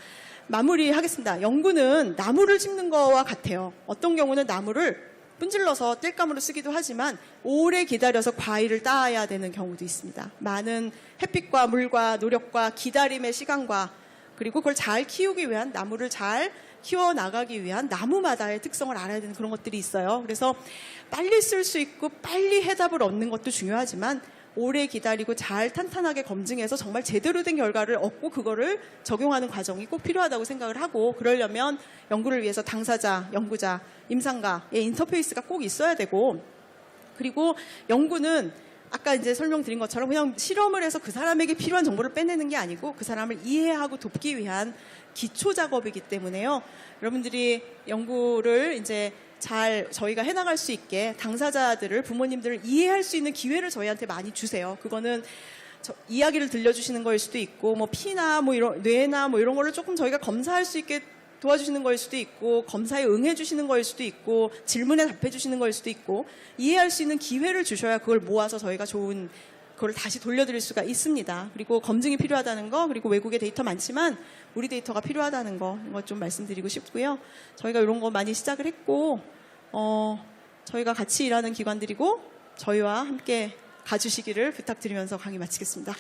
마무리하겠습니다. 연구는 나무를 심는 거와 같아요. 어떤 경우는 나무를 분질러서 땔감으로 쓰기도 하지만 오래 기다려서 과일을 따야 되는 경우도 있습니다. 많은 햇빛과 물과 노력과 기다림의 시간과 그리고 그걸 잘 키우기 위한 나무를 잘 키워나가기 위한 나무마다의 특성을 알아야 되는 그런 것들이 있어요. 그래서 빨리 쓸 수 있고 빨리 해답을 얻는 것도 중요하지만 오래 기다리고 잘 탄탄하게 검증해서 정말 제대로 된 결과를 얻고 그거를 적용하는 과정이 꼭 필요하다고 생각을 하고 그러려면 연구를 위해서 당사자, 연구자, 임상가의 인터페이스가 꼭 있어야 되고 그리고 연구는 아까 이제 설명드린 것처럼 그냥 실험을 해서 그 사람에게 필요한 정보를 빼내는 게 아니고 그 사람을 이해하고 돕기 위한 기초 작업이기 때문에요. 여러분들이 연구를 이제 잘 저희가 해나갈 수 있게 당사자들을 부모님들을 이해할 수 있는 기회를 저희한테 많이 주세요. 그거는 이야기를 들려주시는 거일 수도 있고 뭐 피나 뭐 이런 뇌나 뭐 이런 거를 조금 저희가 검사할 수 있게 도와주시는 거일 수도 있고 검사에 응해 주시는 거일 수도 있고 질문에 답해 주시는 거일 수도 있고 이해할 수 있는 기회를 주셔야 그걸 모아서 저희가 좋은 그걸 다시 돌려드릴 수가 있습니다. 그리고 검증이 필요하다는 거 그리고 외국에 데이터 많지만 우리 데이터가 필요하다는 거 이거 좀 말씀드리고 싶고요. 저희가 이런 거 많이 시작을 했고 저희가 같이 일하는 기관들이고 저희와 함께 가주시기를 부탁드리면서 강의 마치겠습니다.